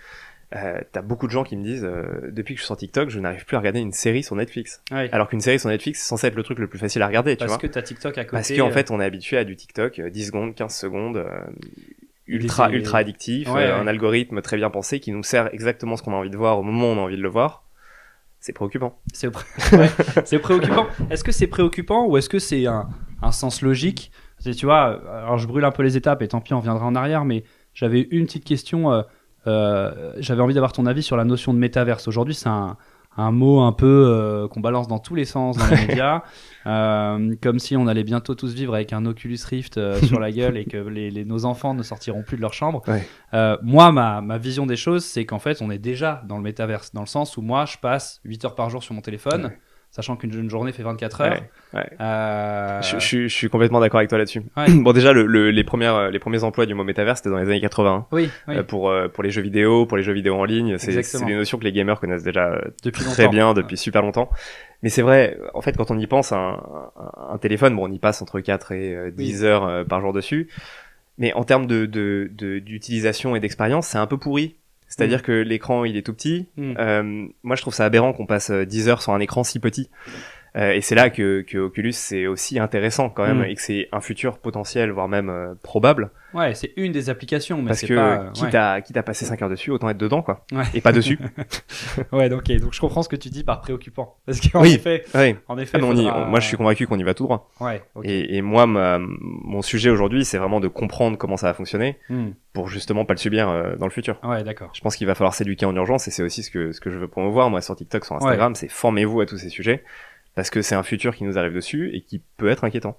T'as beaucoup de gens qui me disent depuis que je suis sur TikTok, je n'arrive plus à regarder une série sur Netflix. Alors qu'une série sur Netflix, c'est censé être le truc le plus facile à regarder. Parce que t'as TikTok à côté. Parce qu'en fait, on est habitué à du TikTok 10 secondes, 15 secondes. Ultra addictif. Un algorithme très bien pensé qui nous sert exactement ce qu'on a envie de voir au moment où on a envie de le voir. C'est préoccupant. C'est préoccupant. Est-ce que c'est préoccupant ou est-ce que c'est un sens logique? Tu vois, alors je brûle un peu les étapes et tant pis, on reviendra en arrière, mais j'avais une petite question. J'avais envie d'avoir ton avis sur la notion de métaverse. Aujourd'hui, c'est un mot un peu qu'on balance dans tous les sens dans les médias, comme si on allait bientôt tous vivre avec un Oculus Rift sur la gueule et que nos enfants ne sortiront plus de leur chambre. Moi, ma vision des choses, c'est qu'en fait, on est déjà dans le métaverse, dans le sens où moi, je passe 8 heures par jour sur mon téléphone, sachant qu'une journée fait 24 heures. Je suis complètement d'accord avec toi là-dessus. Bon, déjà, les premiers emplois du mot métavers, c'était dans les années 80. Pour les jeux vidéo, en ligne, c'est des notions que les gamers connaissent déjà très bien depuis super longtemps. Mais c'est vrai, en fait, quand on y pense, un téléphone, bon, on y passe entre 4 et 10 heures par jour dessus. Mais en termes d'utilisation et d'expérience, c'est un peu pourri. C'est-à-dire que l'écran, il est tout petit. Moi, je trouve ça aberrant qu'on passe 10 heures sur un écran si petit. Et c'est là que Oculus, c'est aussi intéressant quand même, et que c'est un futur potentiel, voire même probable. Ouais, c'est une des applications, mais parce c'est que pas... quitte à passer 5 heures dessus, autant être dedans, quoi. Et pas dessus. Donc je comprends ce que tu dis par préoccupant. Parce qu'en effet, moi, je suis convaincu qu'on y va tout droit. Et moi, mon sujet aujourd'hui, c'est vraiment de comprendre comment ça va fonctionner pour justement pas le subir dans le futur. D'accord. Je pense qu'il va falloir s'éduquer en urgence, et c'est aussi ce que je veux promouvoir, moi, sur TikTok, sur Instagram, c'est formez-vous à tous ces sujets. Parce que c'est un futur qui nous arrive dessus et qui peut être inquiétant.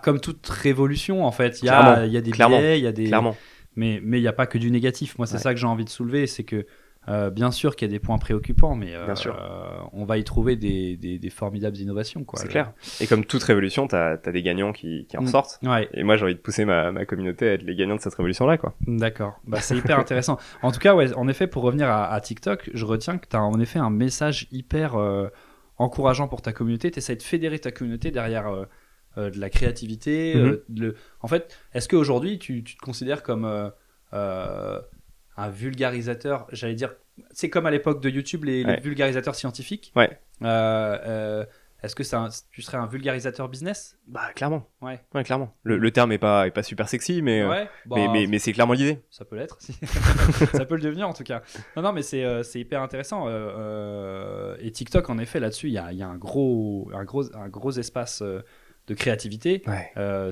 Comme toute révolution, en fait, il y a des biais, il y a des... Clairement. Mais il n'y a pas que du négatif. Moi, c'est ça que j'ai envie de soulever, c'est que bien sûr qu'il y a des points préoccupants, mais on va y trouver des formidables innovations, quoi. C'est clair. Et comme toute révolution, t'as des gagnants qui en sortent. Et moi, j'ai envie de pousser ma communauté à être les gagnants de cette révolution-là, quoi. D'accord. C'est hyper intéressant. En tout cas, en effet, pour revenir à TikTok, je retiens que t'as en effet un message hyper encourageant pour ta communauté. T'essaies de fédérer ta communauté derrière de la créativité. En fait, est-ce qu'aujourd'hui, tu te considères comme un vulgarisateur, j'allais dire, c'est comme à l'époque de YouTube, les vulgarisateurs scientifiques. Est-ce que tu serais un vulgarisateur business? Clairement. Clairement. Le terme est pas super sexy, mais c'est clairement l'idée. Ça peut l'être, ça peut le devenir en tout cas. Non, mais c'est hyper intéressant. Et TikTok, en effet, là-dessus, il y a un gros espace de créativité.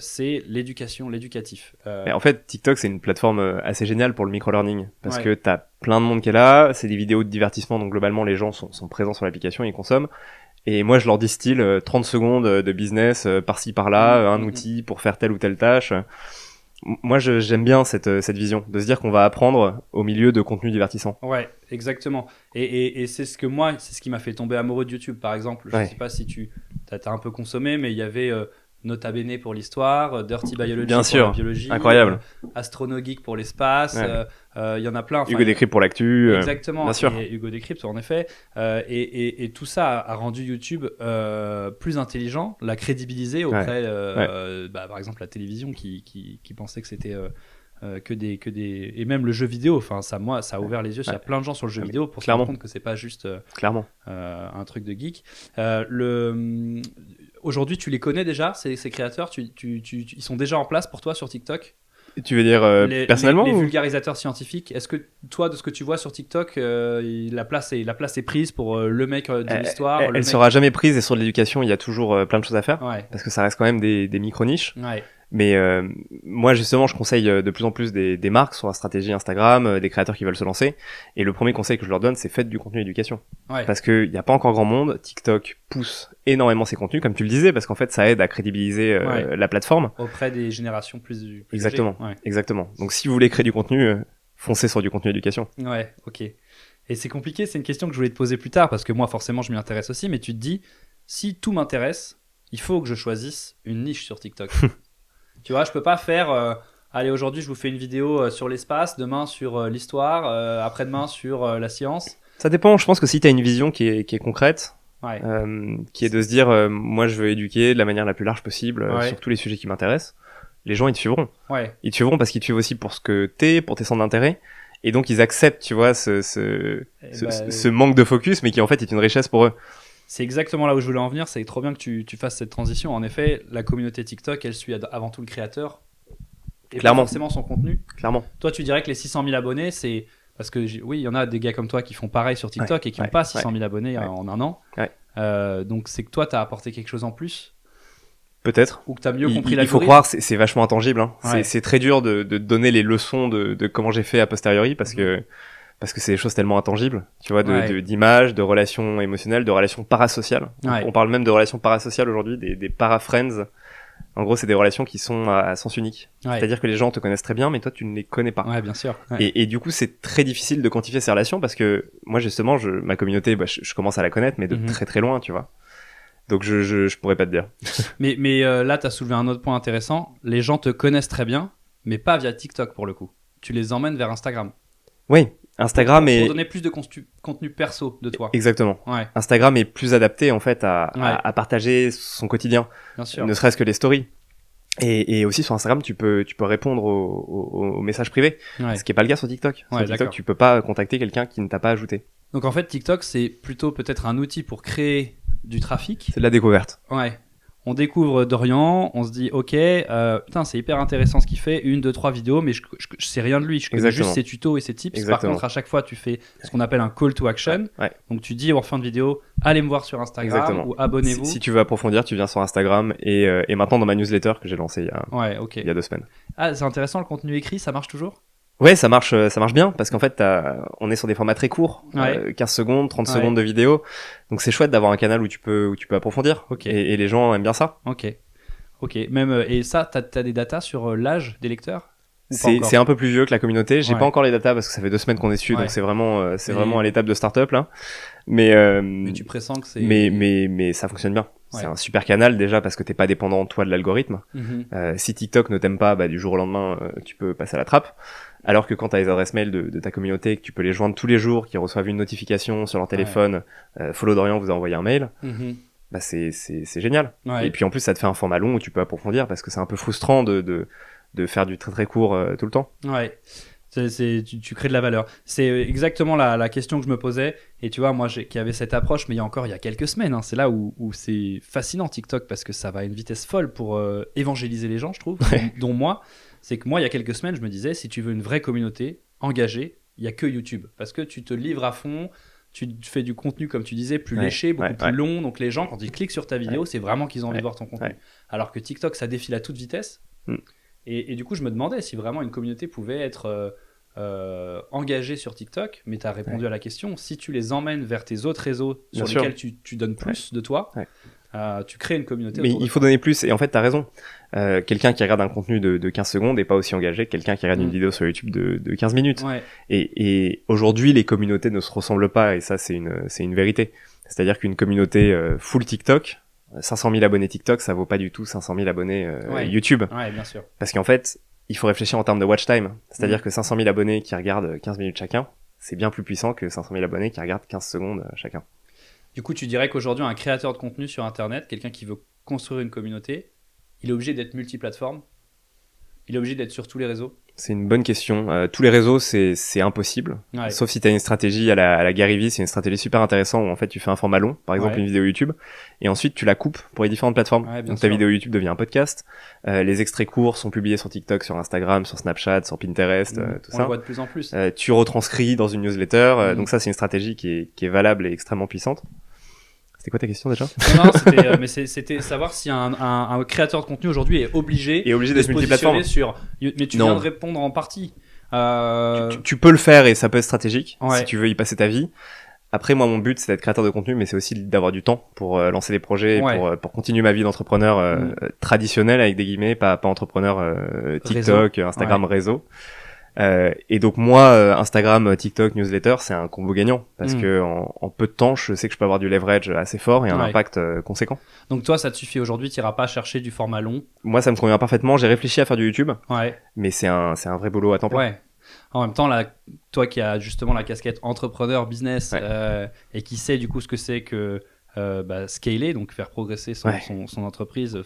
C'est l'éducatif. Mais en fait, TikTok, c'est une plateforme assez géniale pour le micro-learning, parce que t'as plein de monde qui est là, c'est des vidéos de divertissement, donc globalement, les gens sont présents sur l'application, ils consomment. Et moi, je leur distille 30 secondes de business par-ci par-là, un outil pour faire telle ou telle tâche. Moi, j'aime bien cette vision de se dire qu'on va apprendre au milieu de contenu divertissant. Ouais, exactement. Et c'est ce qui m'a fait tomber amoureux de YouTube, par exemple. Je sais pas si tu as un peu consommé, mais il y avait Nota Bene pour l'histoire, Dirty Biology bien pour sûr. la biologie, incroyable. Astronogeek pour l'espace, il y en a plein. Hugo Décrypte pour l'actu. Exactement, bien sûr. Et Hugo Décrypte en effet. Et tout ça a rendu YouTube plus intelligent, l'a crédibilisé auprès, par exemple, la télévision qui pensait que c'était que des et même le jeu vidéo. Enfin, ça a ouvert les yeux. Il y a plein de gens sur le jeu vidéo pour se rendre compte que c'est pas juste un truc de geek. Aujourd'hui, tu les connais déjà, ces créateurs, ils sont déjà en place pour toi sur TikTok? Tu veux dire personnellement les vulgarisateurs scientifiques, est-ce que toi, de ce que tu vois sur TikTok, la place est prise pour le mec de l'histoire? Elle sera jamais prise, et sur l'éducation, il y a toujours plein de choses à faire, parce que ça reste quand même des micro-niches. Mais moi, justement, je conseille de plus en plus des marques sur la stratégie Instagram, des créateurs qui veulent se lancer. Et le premier conseil que je leur donne, c'est faites du contenu d'éducation. Parce qu'il n'y a pas encore grand monde. TikTok pousse énormément ses contenus, comme tu le disais, parce qu'en fait, ça aide à crédibiliser la plateforme. Auprès des générations plus Exactement, exactement. Donc, si vous voulez créer du contenu, foncez sur du contenu d'éducation. Ouais, ok. Et c'est compliqué, c'est une question que je voulais te poser plus tard, parce que moi, forcément, je m'y intéresse aussi, mais tu te dis, si tout m'intéresse, il faut que je choisisse une niche sur TikTok. Tu vois, je peux pas faire allez, aujourd'hui je vous fais une vidéo sur l'espace, demain sur l'histoire, après-demain sur la science. Ça dépend, je pense que si tu as une vision qui est concrète, qui est de se dire moi je veux éduquer de la manière la plus large possible sur tous les sujets qui m'intéressent, les gens ils te suivront. Ils te suivront parce qu'ils te suivent aussi pour ce que t'es, pour tes centres d'intérêt, et donc ils acceptent, tu vois, ce manque de focus, mais qui en fait est une richesse pour eux. C'est exactement là où je voulais en venir, c'est trop bien que tu fasses cette transition. En effet, la communauté TikTok, elle suit avant tout le créateur et pas forcément son contenu. Clairement. Toi, tu dirais que les 600 000 abonnés, c'est parce que oui, il y en a des gars comme toi qui font pareil sur TikTok et qui n'ont pas 600 000 abonnés en un an. Donc c'est que toi, tu as apporté quelque chose en plus. Peut-être. Ou que tu as mieux compris l'algorithme. Il faut croire, c'est vachement intangible. Hein. C'est très dur de donner les leçons de comment j'ai fait a posteriori, parce que c'est des choses tellement intangibles, tu vois, d'images, de relations émotionnelles, de relations parasociales. On parle même de relations parasociales aujourd'hui, des para-friends. En gros, c'est des relations qui sont à sens unique. C'est-à-dire que les gens te connaissent très bien, mais toi, tu ne les connais pas. Ouais, bien sûr. Et du coup, c'est très difficile de quantifier ces relations, parce que moi, justement, ma communauté, je commence à la connaître, mais de très très loin, tu vois. Donc, je pourrais pas te dire. mais là, t'as soulevé un autre point intéressant. Les gens te connaissent très bien, mais pas via TikTok pour le coup. Tu les emmènes vers Instagram. Oui. Instagram pour donner plus de contenu perso de toi. Exactement. Instagram est plus adapté en fait à partager son quotidien. Bien sûr. Ne serait-ce que les stories. Et aussi sur Instagram, tu peux répondre aux messages privés. Ce qui est pas le cas sur TikTok. Sur TikTok, tu peux pas contacter quelqu'un qui ne t'a pas ajouté. Donc en fait, TikTok, c'est plutôt peut-être un outil pour créer du trafic. C'est de la découverte. On découvre Dorian, on se dit ok, putain c'est hyper intéressant ce qu'il fait, 1, 2, 3 vidéos, mais je sais rien de lui, je connais juste ses tutos et ses tips. Par contre, à chaque fois tu fais ce qu'on appelle un call to action. Donc tu dis en fin de vidéo, allez me voir sur Instagram ou abonnez-vous. Si tu veux approfondir, tu viens sur Instagram et maintenant dans ma newsletter que j'ai lancée il y a 2 semaines. Ah, c'est intéressant, le contenu écrit, ça marche toujours? Ouais, ça marche bien, parce qu'en fait, on est sur des formats très courts, 15 secondes, 30 secondes de vidéo. Donc c'est chouette d'avoir un canal où tu peux approfondir. Et les gens aiment bien ça. Ok. Même, et ça, t'as des datas sur l'âge des lecteurs? C'est un peu plus vieux que la communauté. J'ai pas encore les datas parce que ça fait 2 semaines qu'on est dessus, donc c'est vraiment à l'étape de start-up, là. Mais tu pressens que c'est... Mais ça fonctionne bien. C'est un super canal déjà parce que t'es pas dépendant toi de l'algorithme. Si TikTok ne t'aime pas, du jour au lendemain, tu peux passer à la trappe. Alors que quand t'as les adresses mail de ta communauté, que tu peux les joindre tous les jours, qu'ils reçoivent une notification sur leur téléphone, Follow Dorian vous a envoyé un mail, c'est génial. Et puis en plus ça te fait un format long où tu peux approfondir, parce que c'est un peu frustrant de faire du très très court tout le temps. Tu crées de la valeur. C'est exactement la question que je me posais. Et tu vois, moi qui avait cette approche, mais il y a quelques semaines, c'est là où c'est fascinant TikTok, parce que ça va à une vitesse folle pour évangéliser les gens, je trouve, dont moi. C'est que moi, il y a quelques semaines, je me disais, si tu veux une vraie communauté engagée, il n'y a que YouTube. Parce que tu te livres à fond, tu fais du contenu, comme tu disais, plus léché, beaucoup plus long. Donc les gens, quand ils cliquent sur ta vidéo, c'est vraiment qu'ils ont envie de voir ton contenu. Alors que TikTok, ça défile à toute vitesse. Et du coup, je me demandais si vraiment une communauté pouvait être engagés sur TikTok, mais tu as répondu à la question. Si tu les emmènes vers tes autres réseaux sur lesquels tu donnes plus de toi, tu crées une communauté. Mais il faut donner plus, et en fait, tu as raison. Quelqu'un qui regarde un contenu de 15 secondes n'est pas aussi engagé que quelqu'un qui regarde une vidéo sur YouTube de 15 minutes. Et aujourd'hui, les communautés ne se ressemblent pas, et ça, c'est une vérité. C'est-à-dire qu'une communauté full TikTok, 500 000 abonnés TikTok, ça vaut pas du tout 500 000 abonnés YouTube. Ouais, bien sûr. Parce qu'en fait, il faut réfléchir en termes de watch time. C'est-à-dire que 500 000 abonnés qui regardent 15 minutes chacun, c'est bien plus puissant que 500 000 abonnés qui regardent 15 secondes chacun. Du coup, tu dirais qu'aujourd'hui, un créateur de contenu sur Internet, quelqu'un qui veut construire une communauté, il est obligé d'être multiplateforme? Il est obligé d'être sur tous les réseaux? C'est une bonne question. Tous les réseaux, c'est impossible. Sauf si tu as une stratégie à la Gary Vee, c'est une stratégie super intéressante où en fait tu fais un format long, par exemple une vidéo YouTube, et ensuite tu la coupes pour les différentes plateformes. Donc ta vidéo YouTube devient un podcast. Les extraits courts sont publiés sur TikTok, sur Instagram, sur Snapchat, sur Pinterest, tout ça. On le voit de plus en plus. Tu retranscris dans une newsletter. Donc ça, c'est une stratégie qui est valable et extrêmement puissante. C'était quoi ta question déjà? Non, c'était savoir si un créateur de contenu aujourd'hui est obligé de se multiplateforme sur. Mais tu viens de répondre en partie. Tu peux le faire et ça peut être stratégique si tu veux y passer ta vie. Après, moi, mon but, c'est d'être créateur de contenu, mais c'est aussi d'avoir du temps pour lancer des projets, pour continuer ma vie d'entrepreneur traditionnel avec des guillemets, pas entrepreneur TikTok, réseau. Instagram, réseau. Et donc moi, Instagram, TikTok, newsletter, c'est un combo gagnant parce que en peu de temps, je sais que je peux avoir du leverage assez fort et un impact conséquent. Donc toi, ça te suffit aujourd'hui, t'iras pas chercher du format long? Moi, ça me convient parfaitement. J'ai réfléchi à faire du YouTube, mais c'est un vrai boulot à temps plein. En même temps, là, toi qui as justement la casquette entrepreneur, business, et qui sait du coup ce que c'est que scaler, donc faire progresser son entreprise,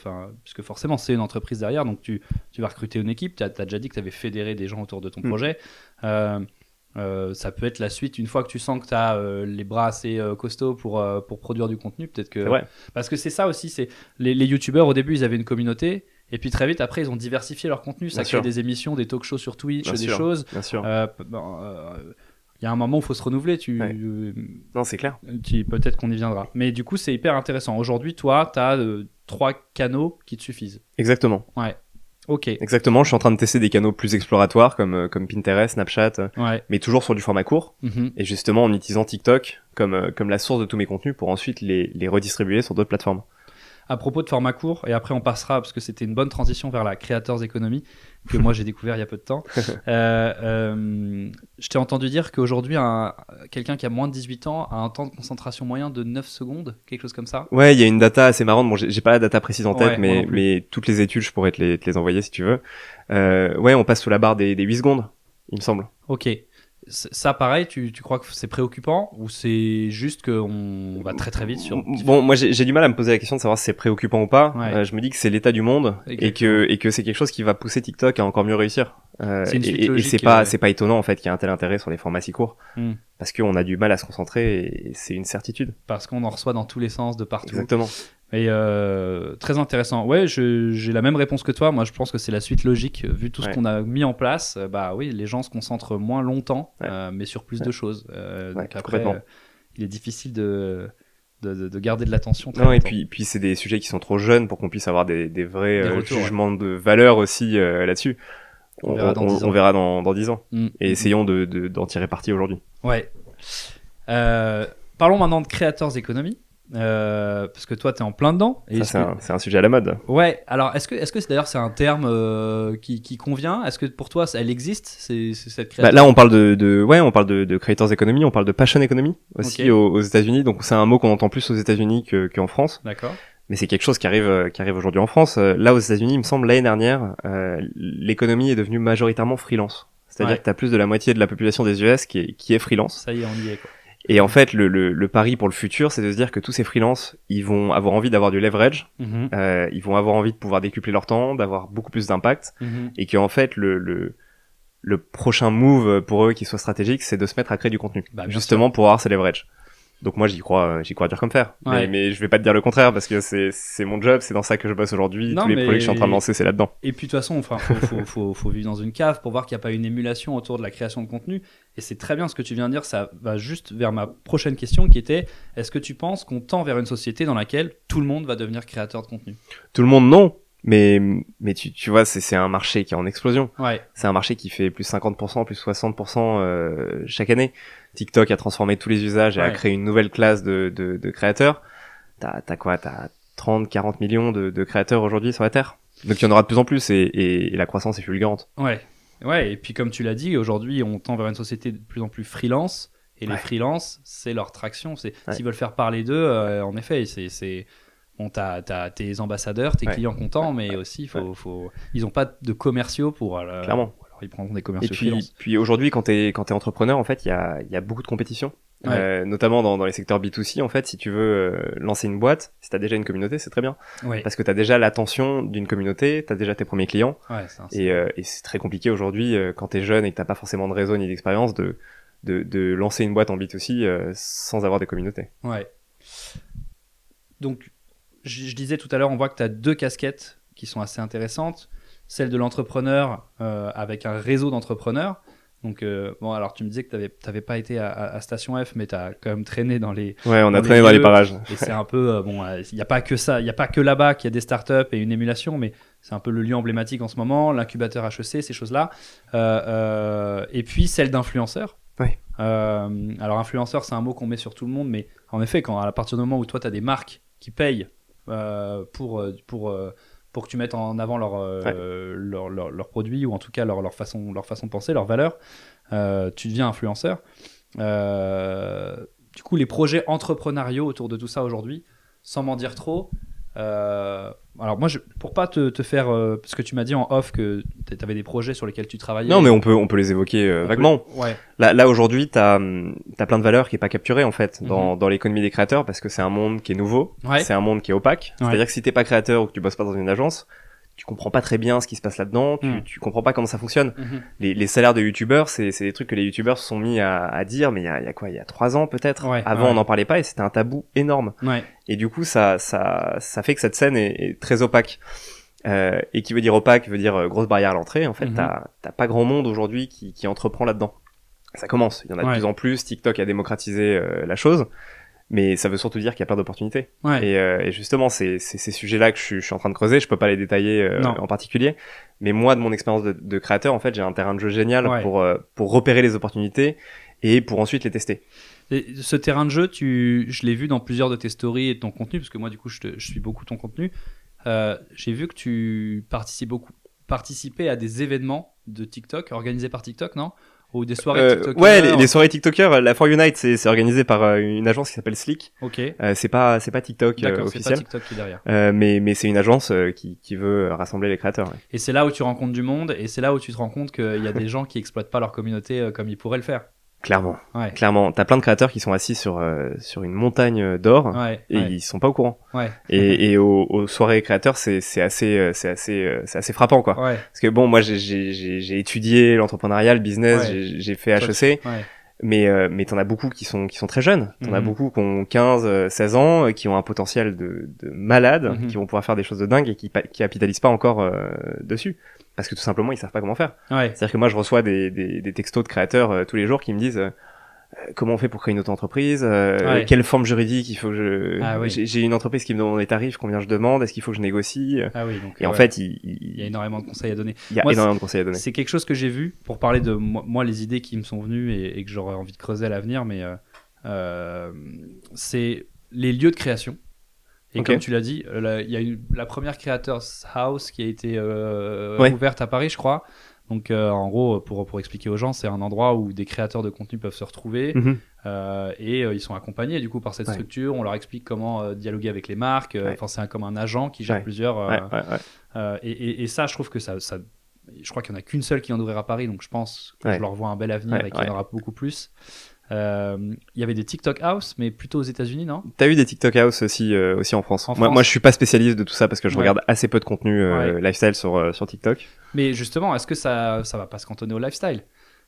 puisque forcément c'est une entreprise derrière, donc tu vas recruter une équipe. Tu as déjà dit que tu avais fédéré des gens autour de ton projet. Ça peut être la suite une fois que tu sens que tu as les bras assez costauds pour produire du contenu, peut-être que parce que c'est ça aussi, c'est les youtubeurs au début ils avaient une communauté et puis très vite après ils ont diversifié leur contenu, ça crée des émissions, des talk shows sur Twitch, choses. Bien sûr. Il y a un moment où il faut se renouveler. Non, c'est clair. Peut-être qu'on y viendra. Mais du coup, c'est hyper intéressant. Aujourd'hui, toi, tu as 3 canaux qui te suffisent. Exactement. Ouais. Ok. Exactement. Je suis en train de tester des canaux plus exploratoires comme Pinterest, Snapchat, mais toujours sur du format court. Et justement en utilisant TikTok comme la source de tous mes contenus pour ensuite les redistribuer sur d'autres plateformes. À propos de format court, et après on passera, parce que c'était une bonne transition vers la Creators Economy, que moi j'ai découvert il y a peu de temps. Je t'ai entendu dire qu'aujourd'hui, quelqu'un qui a moins de 18 ans a un temps de concentration moyen de 9 secondes, quelque chose comme ça. Ouais, il y a une data assez marrante. Bon, j'ai pas la data précise en tête, mais toutes les études, je pourrais te les envoyer si tu veux. On passe sous la barre des 8 secondes, il me semble. Ok. Ça, pareil, tu crois que c'est préoccupant ou c'est juste qu'on va très très vite sur... Bon, moi j'ai du mal à me poser la question de savoir si c'est préoccupant ou pas. Je me dis que c'est l'état du monde et que c'est quelque chose qui va pousser TikTok à encore mieux réussir. Et c'est pas étonnant en fait qu'il y ait un tel intérêt sur les formats si courts parce qu'on a du mal à se concentrer et c'est une certitude. Parce qu'on en reçoit dans tous les sens de partout. Exactement. Et très intéressant. Ouais, j'ai la même réponse que toi. Moi, je pense que c'est la suite logique. Vu tout ce qu'on a mis en place, les gens se concentrent moins longtemps, mais sur plus de choses. Donc après, il est difficile de garder de l'attention. Non, et puis c'est des sujets qui sont trop jeunes pour qu'on puisse avoir des vrais jugements de valeur aussi là-dessus. On verra dans 10 ans. Et essayons d'en tirer parti aujourd'hui. Ouais. Parlons maintenant de Creators Economy. Parce que toi t'es en plein dedans et c'est un sujet à la mode. Ouais, alors est-ce que d'ailleurs c'est un terme qui convient? Est-ce que pour toi elle existe, cette création? Là on parle on parle de Creators Economy, on parle de Passion Economy aussi aux États-Unis, donc c'est un mot qu'on entend plus aux États-Unis qu'en France. D'accord. Mais c'est quelque chose qui arrive aujourd'hui en France. Là aux États-Unis, il me semble l'année dernière, l'économie est devenue majoritairement freelance. C'est-à-dire que t'as plus de la moitié de la population des US qui est freelance. Ça y est, on y est quoi. Et en fait, le pari pour le futur, c'est de se dire que tous ces freelances, ils vont avoir envie d'avoir du leverage, ils vont avoir envie de pouvoir décupler leur temps, d'avoir beaucoup plus d'impact, et qu'en fait, le prochain move pour eux qui soit stratégique, c'est de se mettre à créer du contenu, justement pour avoir ce leverage. Donc moi j'y crois dur comme fer. Mais je vais pas te dire le contraire parce que c'est mon job, c'est dans ça que je bosse aujourd'hui. Tous les projets que je suis en train de lancer, c'est là-dedans. Et puis de toute façon, faut vivre dans une cave pour voir qu'il n'y a pas une émulation autour de la création de contenu. Et c'est très bien ce que tu viens de dire. Ça va juste vers ma prochaine question qui était: est-ce que tu penses qu'on tend vers une société dans laquelle tout le monde va devenir créateur de contenu? Tout le monde, non. Mais tu vois, c'est un marché qui est en explosion. Ouais. C'est un marché qui fait plus 50%, plus 60% chaque année. TikTok a transformé tous les usages et a créé une nouvelle classe de créateurs. T'as quoi? T'as 30, 40 millions de créateurs aujourd'hui sur la Terre. Donc il y en aura de plus en plus et la croissance est fulgurante. Ouais, et puis comme tu l'as dit, aujourd'hui on tend vers une société de plus en plus freelance. Et les freelance, c'est leur traction. S'ils veulent faire parler d'eux, en effet, bon, t'as tes ambassadeurs, tes clients contents, mais aussi ils ont pas de commerciaux pour. Clairement. Alors ils prendront des commerciaux. Et puis aujourd'hui, quand t'es entrepreneur, en fait, il y a beaucoup de compétition. Notamment dans les secteurs B2C, en fait, si tu veux lancer une boîte, si t'as déjà une communauté, c'est très bien. Parce que t'as déjà l'attention d'une communauté, t'as déjà tes premiers clients. Et c'est très compliqué aujourd'hui, quand t'es jeune et que t'as pas forcément de réseau ni d'expérience, de lancer une boîte en B2C sans avoir des communautés. Ouais. Donc, je disais tout à l'heure, on voit que tu as 2 casquettes qui sont assez intéressantes. Celle de l'entrepreneur avec un réseau d'entrepreneurs. Donc, bon, alors tu me disais que tu n'avais pas été à Station F, mais tu as quand même traîné dans les. Ouais, on a traîné dans les parages. Et c'est un peu. Bon, il n'y a pas que ça. Il n'y a pas que là-bas qu'il y a des startups et une émulation, mais c'est un peu le lieu emblématique en ce moment, l'incubateur HEC, ces choses-là. Et puis celle d'influenceurs. Alors influenceur, c'est un mot qu'on met sur tout le monde, mais en effet, à partir du moment où toi tu as des marques qui payent pour que tu mettes en avant leurs produits, ou en tout cas leur façon de penser, leurs valeurs, tu deviens influenceur. Du coup, les projets entrepreneuriaux autour de tout ça aujourd'hui, sans m'en dire trop, alors moi, pour pas te faire, parce que tu m'as dit en off que tu avais des projets sur lesquels tu travaillais. Non, mais on peut les évoquer vaguement. Là aujourd'hui, t'as plein de valeurs qui est pas capturée en fait dans l'économie des créateurs, parce que c'est un monde qui est nouveau, c'est un monde qui est opaque. C'est-à-dire que si t'es pas créateur ou que tu bosses pas dans une agence, tu comprends pas très bien ce qui se passe là-dedans, tu comprends pas comment ça fonctionne. Les salaires de youtubeurs, c'est des trucs que les youtubeurs se sont mis à dire, mais il y a 3 ans peut-être. Avant, on n'en parlait pas et c'était un tabou énorme. Et du coup, ça fait que cette scène est très opaque. Et qui veut dire opaque, veut dire grosse barrière à l'entrée. En fait, t'as pas grand monde aujourd'hui qui entreprend là-dedans. Ça commence. Il y en a de plus en plus. TikTok a démocratisé la chose. Mais ça veut surtout dire qu'il y a plein d'opportunités. Et justement, c'est ces sujets-là que je suis en train de creuser. Je peux pas les détailler en particulier. Mais moi, de mon expérience de créateur, en fait, j'ai un terrain de jeu génial pour repérer les opportunités et pour ensuite les tester. Et ce terrain de jeu, je l'ai vu dans plusieurs de tes stories et de ton contenu, parce que moi, du coup, je suis beaucoup ton contenu. J'ai vu que tu participais à des événements de TikTok organisés par TikTok, non? Ou des soirées TikTokers. Les soirées TikTokers, la For Unite, c'est organisé par une agence qui s'appelle Slick. C'est pas TikTok officiel. C'est pas TikTok qui est derrière. Mais c'est une agence qui veut rassembler les créateurs. Et c'est là où tu rencontres du monde, et c'est là où tu te rends compte qu'il y a des gens qui exploitent pas leur communauté comme ils pourraient le faire. Clairement. T'as plein de créateurs qui sont assis sur une montagne d'or et ils sont pas au courant. Et aux soirées créateurs, c'est assez frappant, quoi. Parce que bon, moi j'ai étudié l'entrepreneuriat, le business, j'ai fait HEC. Mais t'en as beaucoup qui sont très jeunes. T'en as beaucoup qui ont 15, 16 ans, qui ont un potentiel de malade, qui vont pouvoir faire des choses de dingue et qui capitalisent pas encore dessus. Parce que tout simplement, ils savent pas comment faire. C'est-à-dire que moi, je reçois des textos de créateurs tous les jours qui me disent comment on fait pour créer une auto-entreprise, quelle forme juridique il faut que j'ai une entreprise qui me demande les tarifs, combien je demande, est-ce qu'il faut que je négocie. Donc, et en fait, il y a énormément de conseils à donner. Énormément de conseils à donner. C'est quelque chose que j'ai vu pour parler de moi les idées qui me sont venues et que j'aurais envie de creuser à l'avenir, mais c'est les lieux de création. Et comme tu l'as dit, il y a eu la première Creators House qui a été ouverte à Paris, je crois. Donc en gros, pour expliquer aux gens, c'est un endroit où des créateurs de contenu peuvent se retrouver et ils sont accompagnés du coup par cette structure. On leur explique comment dialoguer avec les marques. Enfin, c'est comme un agent qui gère plusieurs. Et ça, je trouve que ça je crois qu'il n'y en a qu'une seule qui en ouvrira à Paris, donc je pense que je leur vois un bel avenir et qu'il y en aura beaucoup plus. Il y avait des TikTok House, mais plutôt aux États-Unis, non? T'as eu des TikTok House aussi en France. Moi, je suis pas spécialiste de tout ça parce que je regarde assez peu de contenu lifestyle sur TikTok. Mais justement, est-ce que ça va pas se cantonner au lifestyle?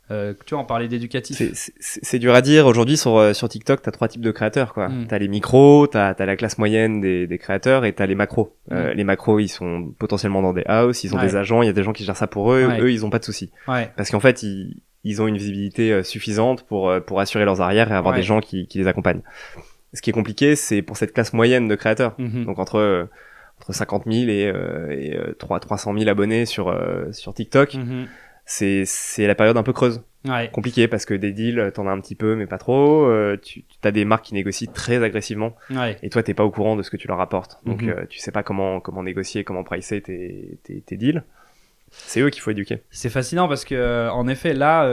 Tu vois, on parlait d'éducatif. C'est dur à dire. Aujourd'hui, sur TikTok, t'as 3 types de créateurs, quoi. T'as les micros, t'as la classe moyenne des créateurs et t'as les macros. Les macros, ils sont potentiellement dans des house, ils ont des agents, il y a des gens qui gèrent ça pour eux. Eux, ils ont pas de soucis. Parce qu'en fait, ils ont une visibilité suffisante pour assurer leurs arrières et avoir des gens qui les accompagnent. Ce qui est compliqué, c'est pour cette classe moyenne de créateurs. Donc entre entre 50 000 et 300 000 abonnés sur TikTok. C'est la période un peu creuse. Compliqué parce que des deals, t'en as un petit peu, mais pas trop. Tu as des marques qui négocient très agressivement. Et toi, t'es pas au courant de ce que tu leur apportes. Donc, tu sais pas comment négocier, comment pricer tes deals. C'est eux qu'il faut éduquer. C'est fascinant parce que, en effet, là,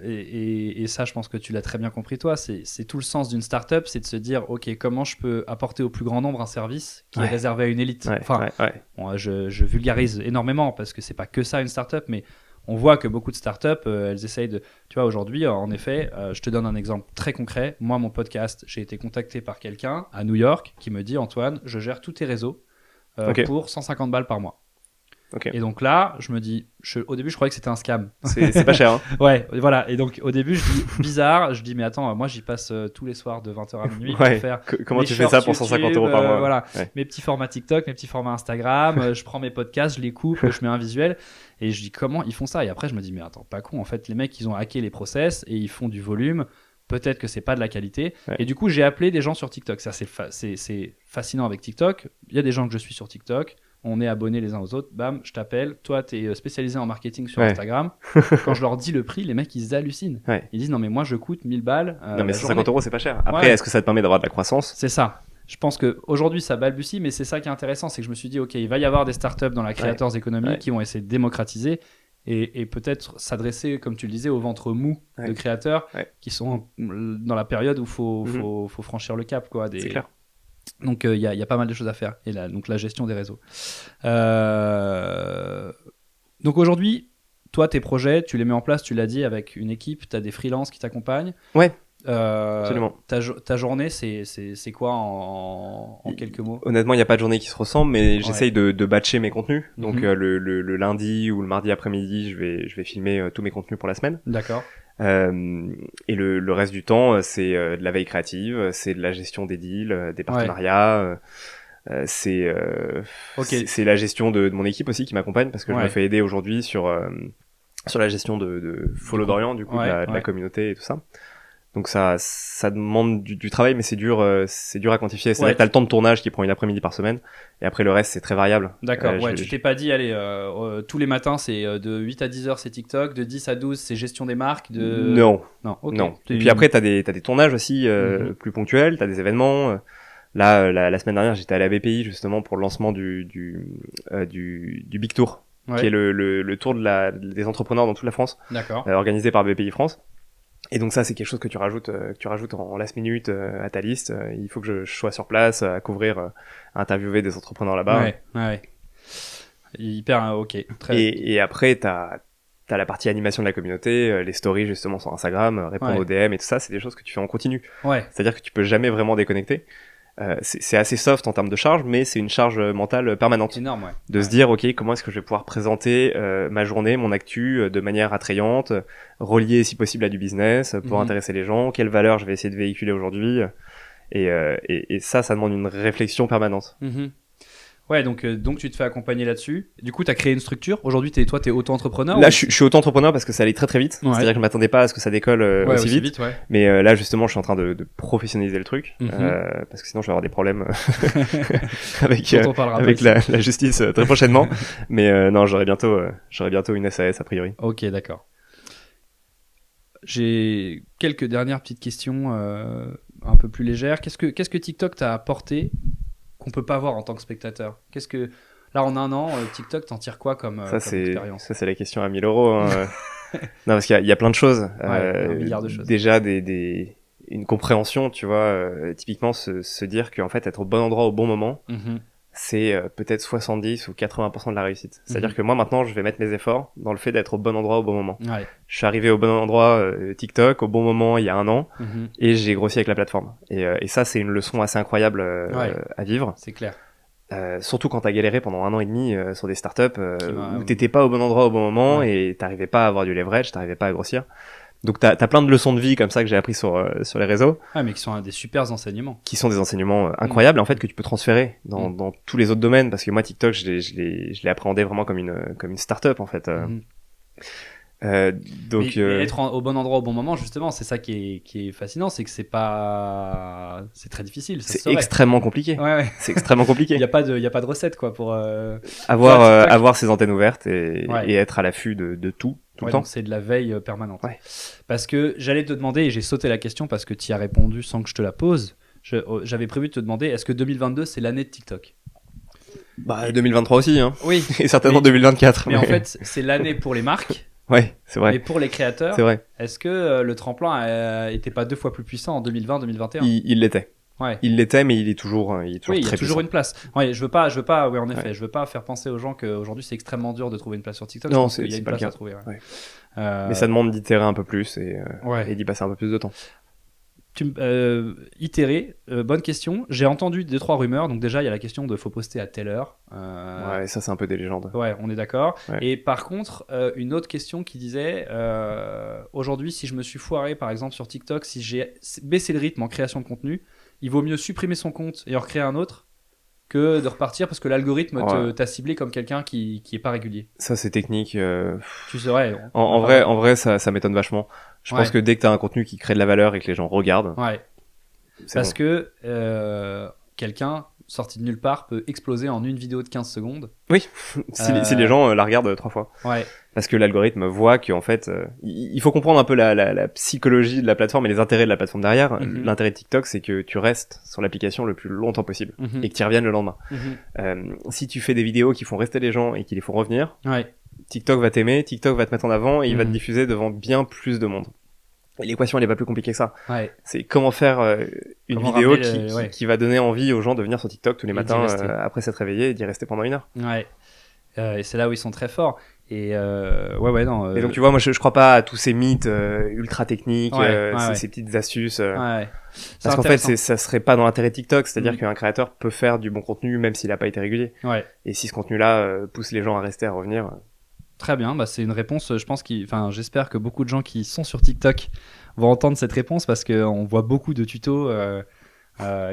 et ça, je pense que tu l'as très bien compris, toi, c'est tout le sens d'une startup, c'est de se dire, OK, comment je peux apporter au plus grand nombre un service qui est réservé à une élite. Bon, je vulgarise énormément parce que c'est pas que ça une startup, mais on voit que beaucoup de startups, elles essayent de... Tu vois, aujourd'hui, en effet, je te donne un exemple très concret. Moi, mon podcast, j'ai été contacté par quelqu'un à New York qui me dit, Antoine, je gère tous tes réseaux pour 150 balles par mois. Et donc là, je me dis, au début, je croyais que c'était un scam. C'est pas cher, hein. Ouais, voilà. Et donc, au début, je dis, bizarre. Je dis, mais attends, moi, j'y passe tous les soirs de 20h à minuit pour faire. Comment tu fais ça pour 150 € par mois? Voilà. Mes petits formats TikTok, mes petits formats Instagram. Je prends mes podcasts, je les coupe, je mets un visuel. Et je dis, comment ils font ça? Et après, je me dis, mais attends, pas con. En fait, les mecs, ils ont hacké les process et ils font du volume. Peut-être que c'est pas de la qualité. Et du coup, j'ai appelé des gens sur TikTok. Ça, c'est fascinant avec TikTok. Il y a des gens que je suis sur TikTok. On est abonnés les uns aux autres, bam, je t'appelle, toi t'es spécialisé en marketing sur Instagram. Quand je leur dis le prix, les mecs ils hallucinent. Ils disent non mais moi je coûte 1000 balles. Non mais 150 € c'est pas cher. Après est-ce que ça te permet d'avoir de la croissance? C'est ça. Je pense qu'aujourd'hui ça balbutie, mais c'est ça qui est intéressant, c'est que je me suis dit ok, il va y avoir des startups dans la creators economy qui vont essayer de démocratiser et peut-être s'adresser, comme tu le disais, aux ventres mous de créateurs qui sont dans la période où faut franchir le cap quoi. C'est clair. Donc il y a pas mal de choses à faire et donc la gestion des réseaux. Donc aujourd'hui, toi tes projets, tu les mets en place, tu l'as dit, avec une équipe, tu as des freelances qui t'accompagnent. Absolument. Ta journée, c'est quoi en quelques mots? Honnêtement, il n'y a pas de journée qui se ressemble, mais j'essaye de batcher mes contenus. Donc le lundi ou le mardi après-midi, je vais filmer tous mes contenus pour la semaine. D'accord. Et le reste du temps, c'est de la veille créative, c'est de la gestion des deals, des partenariats. C'est la gestion de mon équipe aussi qui m'accompagne parce que je me fais aider aujourd'hui sur la gestion de Follow d'Orient, du coup, de la communauté et tout ça. Donc ça demande du travail, mais c'est dur à quantifier. C'est vrai que t'as le temps de tournage qui prend une après-midi par semaine, et après le reste c'est très variable. D'accord. Tu t'es pas dit allez tous les matins c'est de 8 à 10 heures c'est TikTok, de 10 à 12 c'est gestion des marques, Non. Et puis après t'as des tournages aussi plus ponctuels, t'as des événements. Là la semaine dernière j'étais à la BPI justement pour le lancement du Big Tour, qui est le tour des entrepreneurs dans toute la France, organisé par BPI France. Et donc ça c'est quelque chose que tu rajoutes en last minute à ta liste. Il faut que je sois sur place à couvrir, à interviewer des entrepreneurs là-bas. Hyper ok. Et après t'as la partie animation de la communauté, les stories justement sur Instagram, répondre aux DM et tout ça, c'est des choses que tu fais en continu. C'est-à-dire que tu peux jamais vraiment déconnecter. C'est assez soft en termes de charge, mais c'est une charge mentale permanente. Énorme, de se dire, ok, comment est-ce que je vais pouvoir présenter ma journée, mon actu, de manière attrayante, reliée si possible à du business, pour intéresser les gens, quelles valeurs je vais essayer de véhiculer aujourd'hui, et ça demande une réflexion permanente. Ouais, donc tu te fais accompagner là-dessus. Du coup, tu as créé une structure. Aujourd'hui, toi, t'es auto-entrepreneur. Là, je suis auto-entrepreneur parce que ça allait très très vite. C'est-à-dire que je m'attendais pas à ce que ça décolle aussi vite. Mais là, justement, je suis en train de professionnaliser le truc, parce que sinon, je vais avoir des problèmes avec la justice très prochainement. Mais non, j'aurai bientôt une SAS a priori. Ok, d'accord. J'ai quelques dernières petites questions un peu plus légères. Qu'est-ce que TikTok t'a apporté qu'on peut pas voir en tant que spectateur? Qu'est-ce que là en un an TikTok t'en tires quoi comme expérience? Ça c'est la question à 1000 €. Hein. Non parce qu'il y a plein de choses. Un milliard de choses. Déjà une compréhension, tu vois. Typiquement se dire qu'en fait être au bon endroit au bon moment, c'est peut-être 70 ou 80% de la réussite. C'est-à-dire que moi maintenant je vais mettre mes efforts dans le fait d'être au bon endroit au bon moment. Je suis arrivé au bon endroit TikTok au bon moment il y a un an et j'ai grossi avec la plateforme. Et ça c'est une leçon assez incroyable à vivre. C'est clair. Surtout quand t'as galéré pendant 1 an et demi sur des startups où t'étais pas au bon endroit au bon moment et t'arrivais pas à avoir du leverage, t'arrivais pas à grossir. Donc t'as plein de leçons de vie comme ça que j'ai appris sur les réseaux. Mais qui sont des super enseignements. Qui sont des enseignements incroyables en fait que tu peux transférer dans tous les autres domaines, parce que moi TikTok je l'ai appréhendé vraiment comme une start-up en fait. Donc mais être au bon endroit au bon moment, justement, c'est ça qui est fascinant, c'est que c'est très difficile. C'est extrêmement compliqué. Ouais. C'est extrêmement compliqué. Il y a pas de recette quoi pour avoir ses antennes ouvertes et être à l'affût de tout le temps. C'est de la veille permanente. Ouais. Parce que j'allais te demander, et j'ai sauté la question parce que tu y as répondu sans que je te la pose. J'avais prévu de te demander, est-ce que 2022 c'est l'année de TikTok? 2023 aussi, hein. Oui. Et certainement 2024. Mais en fait, c'est l'année pour les marques. Ouais, c'est vrai. Mais pour les créateurs, c'est vrai. Est-ce que le tremplin était pas 2 fois plus puissant en 2020-2021? Il l'était. Ouais. Il l'était, mais il est toujours très puissant. Il y a toujours une place. Ouais, je veux pas, en effet, je veux pas faire penser aux gens qu'aujourd'hui c'est extrêmement dur de trouver une place sur TikTok. Non, il y a une place à trouver. Ouais. Mais ça demande d'itérer un peu plus et d'y passer un peu plus de temps. Itérer, bonne question. J'ai entendu 2-3 rumeurs. Donc déjà, il y a la question de faut poster à telle heure. Ouais, ça c'est un peu des légendes. Ouais, on est d'accord. Ouais. Et par contre, une autre question qui disait aujourd'hui, si je me suis foiré par exemple sur TikTok, si j'ai baissé le rythme en création de contenu, il vaut mieux supprimer son compte et en recréer un autre que de repartir parce que l'algorithme t'a ciblé comme quelqu'un qui est pas régulier. Ça c'est technique. Tu saurais. En vrai, ça m'étonne vachement. Je pense que dès que t'as un contenu qui crée de la valeur et que les gens regardent. Ouais. Parce que quelqu'un sorti de nulle part peut exploser en une vidéo de 15 secondes. Oui, si les gens la regardent 3 fois. Ouais. Parce que l'algorithme voit qu'en fait, il faut comprendre un peu la psychologie de la plateforme et les intérêts de la plateforme derrière. Mm-hmm. L'intérêt de TikTok, c'est que tu restes sur l'application le plus longtemps possible et que tu y reviennes le lendemain. Si tu fais des vidéos qui font rester les gens et qui les font revenir, TikTok va t'aimer, TikTok va te mettre en avant et il va te diffuser devant bien plus de monde. Et l'équation, elle est pas plus compliquée que ça. Ouais. C'est comment faire une vidéo qui va donner envie aux gens de venir sur TikTok tous les matins après s'être réveillés et d'y rester pendant 1 heure. Ouais. Et c'est là où ils sont très forts. Et non. Et donc tu vois, moi je crois pas à tous ces mythes ultra techniques, ces petites astuces. Parce qu'en fait, ça serait pas dans l'intérêt de TikTok, c'est-à-dire qu'un créateur peut faire du bon contenu même s'il a pas été régulier. Ouais. Et si ce contenu-là pousse les gens à rester, à revenir. Très bien, c'est une réponse, je pense j'espère que beaucoup de gens qui sont sur TikTok vont entendre cette réponse parce qu'on voit beaucoup de tutos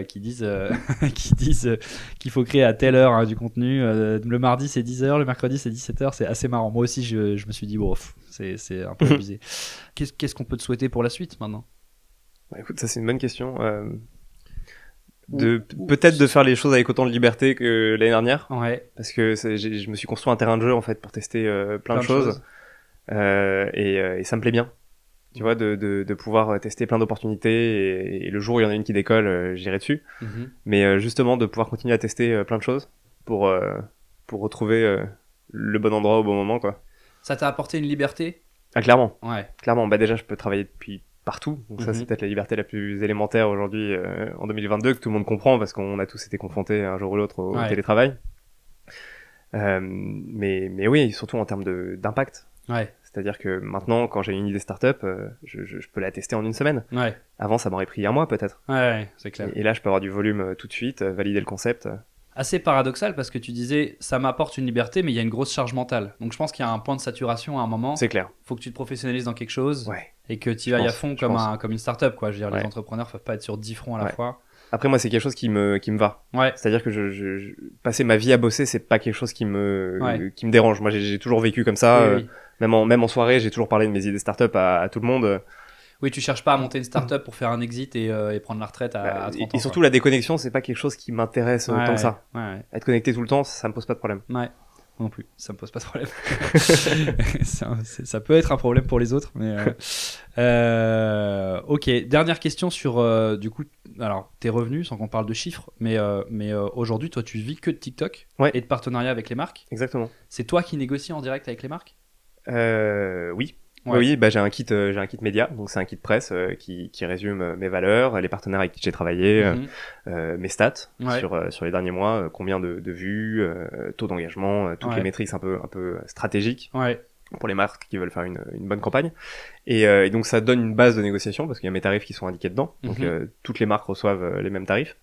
qui disent qu'il faut créer à telle heure du contenu. Le mardi c'est 10h, le mercredi c'est 17h, c'est assez marrant. Moi aussi je me suis dit c'est un peu abusé. Qu'est-ce qu'on peut te souhaiter pour la suite maintenant? Écoute, ça c'est une bonne question. Peut-être de faire les choses avec autant de liberté que l'année dernière. Ouais. Parce que je me suis construit un terrain de jeu en fait pour tester plein de choses. Et ça me plaît bien. Tu vois, de pouvoir tester plein d'opportunités et le jour où il y en a une qui décolle, j'irai dessus. Mais justement de pouvoir continuer à tester plein de choses pour retrouver le bon endroit au bon moment, quoi. Ça t'a apporté une liberté? Ah, clairement. Ouais. Clairement, déjà je peux travailler depuis partout. Donc ça, c'est peut-être la liberté la plus élémentaire aujourd'hui en 2022 que tout le monde comprend parce qu'on a tous été confrontés un jour ou l'autre au télétravail. Mais oui, surtout en termes d'impact. Ouais. C'est-à-dire que maintenant, quand j'ai une idée startup, je peux la tester en 1 semaine. Ouais. Avant, ça m'aurait pris 1 mois peut-être. Ouais, c'est clair. Et là, je peux avoir du volume tout de suite, valider le concept. Assez paradoxal parce que tu disais ça m'apporte une liberté mais il y a une grosse charge mentale. Donc je pense qu'il y a un point de saturation à un moment. C'est clair. Faut que tu te professionnalises dans quelque chose et que tu y ailles à fond comme une startup quoi. Je veux dire les entrepreneurs peuvent pas être sur 10 fronts à la fois. Après moi c'est quelque chose qui me va. Ouais. C'est-à-dire que je passer ma vie à bosser, c'est pas quelque chose qui me dérange. Moi j'ai toujours vécu comme ça. Oui. Même en soirée, j'ai toujours parlé de mes idées startup à tout le monde. Oui, tu cherches pas à monter une startup pour faire un exit et prendre la retraite à 30 ans. Et surtout, la déconnexion, c'est pas quelque chose qui m'intéresse autant que ça. Ouais. Être connecté tout le temps, ça me pose pas de problème. Ouais, non plus, ça me pose pas de problème. ça peut être un problème pour les autres, mais ok. Dernière question sur du coup, alors tes revenus, sans qu'on parle de chiffres, mais aujourd'hui, toi, tu vis que de TikTok et de partenariat avec les marques. Exactement. C'est toi qui négocies en direct avec les marques? Oui. Oui, j'ai un kit média, donc c'est un kit presse qui résume mes valeurs, les partenaires avec qui j'ai travaillé, mes stats sur les derniers mois, combien de vues, taux d'engagement, toutes les métriques un peu stratégiques pour les marques qui veulent faire une bonne campagne. Et donc ça donne une base de négociation parce qu'il y a mes tarifs qui sont indiqués dedans. Donc toutes les marques reçoivent les mêmes tarifs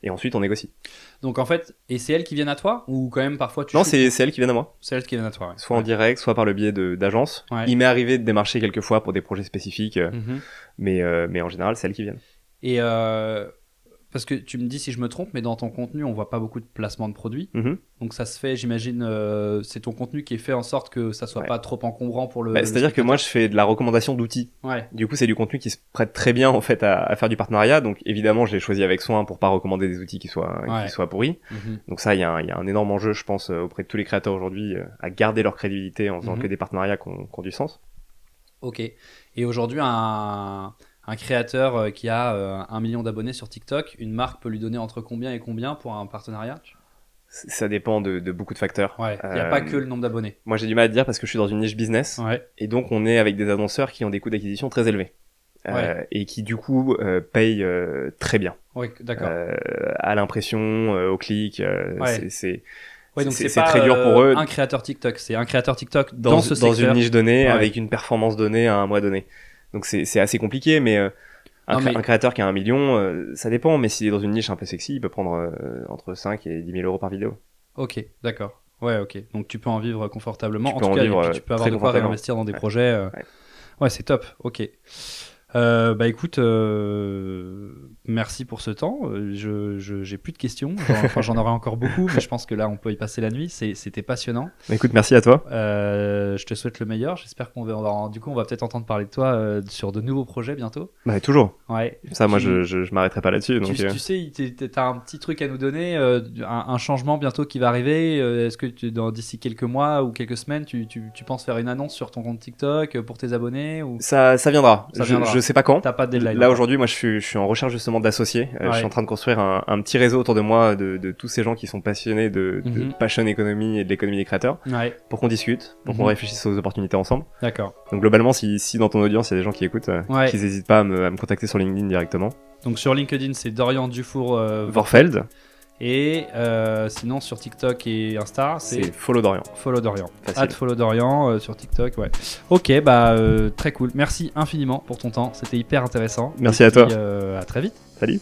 et ensuite on négocie. Donc en fait, et c'est elles qui viennent à toi ou quand même parfois tu... Non, c'est elles qui viennent à moi. C'est elles qui viennent à toi. Soit en direct, soit par le biais d'agences. Il m'est arrivé de démarcher quelques fois pour des projets spécifiques, mais en général c'est elles qui viennent. Et parce que tu me dis si je me trompe, mais dans ton contenu, on voit pas beaucoup de placement de produits. Mm-hmm. Donc ça se fait, j'imagine, c'est ton contenu qui est fait en sorte que ça soit pas trop encombrant pour le... c'est-à-dire que moi, je fais de la recommandation d'outils. Ouais. Du coup, c'est du contenu qui se prête très bien en fait à faire du partenariat. Donc évidemment, je l'ai choisi avec soin pour pas recommander des outils qui soient pourris. Mm-hmm. Donc ça, il y a un énorme enjeu, je pense, auprès de tous les créateurs aujourd'hui, à garder leur crédibilité en faisant que des partenariats qui ont du sens. Ok. Et aujourd'hui, un créateur qui a 1 million d'abonnés sur TikTok, une marque peut lui donner entre combien et combien pour un partenariat ? Ça dépend de beaucoup de facteurs. Ouais, il n'y a pas que le nombre d'abonnés. Moi, j'ai du mal à dire parce que je suis dans une niche business. Ouais. Et donc, on est avec des annonceurs qui ont des coûts d'acquisition très élevés. Et qui, du coup, payent très bien. Oui, d'accord. À l'impression, au clic. Ouais, donc c'est pas très dur pour eux. Un créateur TikTok, c'est un créateur TikTok dans ce secteur. Dans une niche donnée, avec une performance donnée à un mois donné. Donc c'est assez compliqué, mais un créateur qui a 1 million, ça dépend, mais s'il est dans une niche un peu sexy, il peut prendre entre 5 et 10 000 euros par vidéo. Ok, d'accord. Ouais, ok. Donc tu peux en vivre confortablement. Tu peux avoir de quoi réinvestir dans des projets. Ouais, c'est top. Ok. Bah écoute, merci pour ce temps. J'ai plus de questions. J'en aurais encore beaucoup, mais je pense que là, on peut y passer la nuit. C'était passionnant. Écoute, merci à toi. Je te souhaite le meilleur. J'espère qu'on va peut-être entendre parler de toi sur de nouveaux projets bientôt. Bah toujours. Ouais. Ça, moi, je m'arrêterai pas là-dessus. Donc, tu sais, t'as un petit truc à nous donner, un changement bientôt qui va arriver. Est-ce que d'ici quelques mois ou quelques semaines, tu penses faire une annonce sur ton compte TikTok pour tes abonnés ou... Ça viendra. Je sais pas quand. T'as pas de deadline. Là aujourd'hui, moi je suis en recherche justement d'associés. Je suis en train de construire un petit réseau autour de moi de tous ces gens qui sont passionnés de passion économie et de l'économie des créateurs. Pour qu'on discute, pour qu'on réfléchisse aux opportunités ensemble. D'accord. Donc globalement, si dans ton audience il y a des gens qui écoutent, qu'ils n'hésitent pas à me contacter sur LinkedIn directement. Donc sur LinkedIn, c'est Dorian Dufour Vorfeld. Et sinon sur TikTok et Insta, c'est Follow Dorian. Follow Dorian. @Follow Dorian sur TikTok, ouais. Ok, bah très cool. Merci infiniment pour ton temps. C'était hyper intéressant. Merci à toi. À très vite. Salut.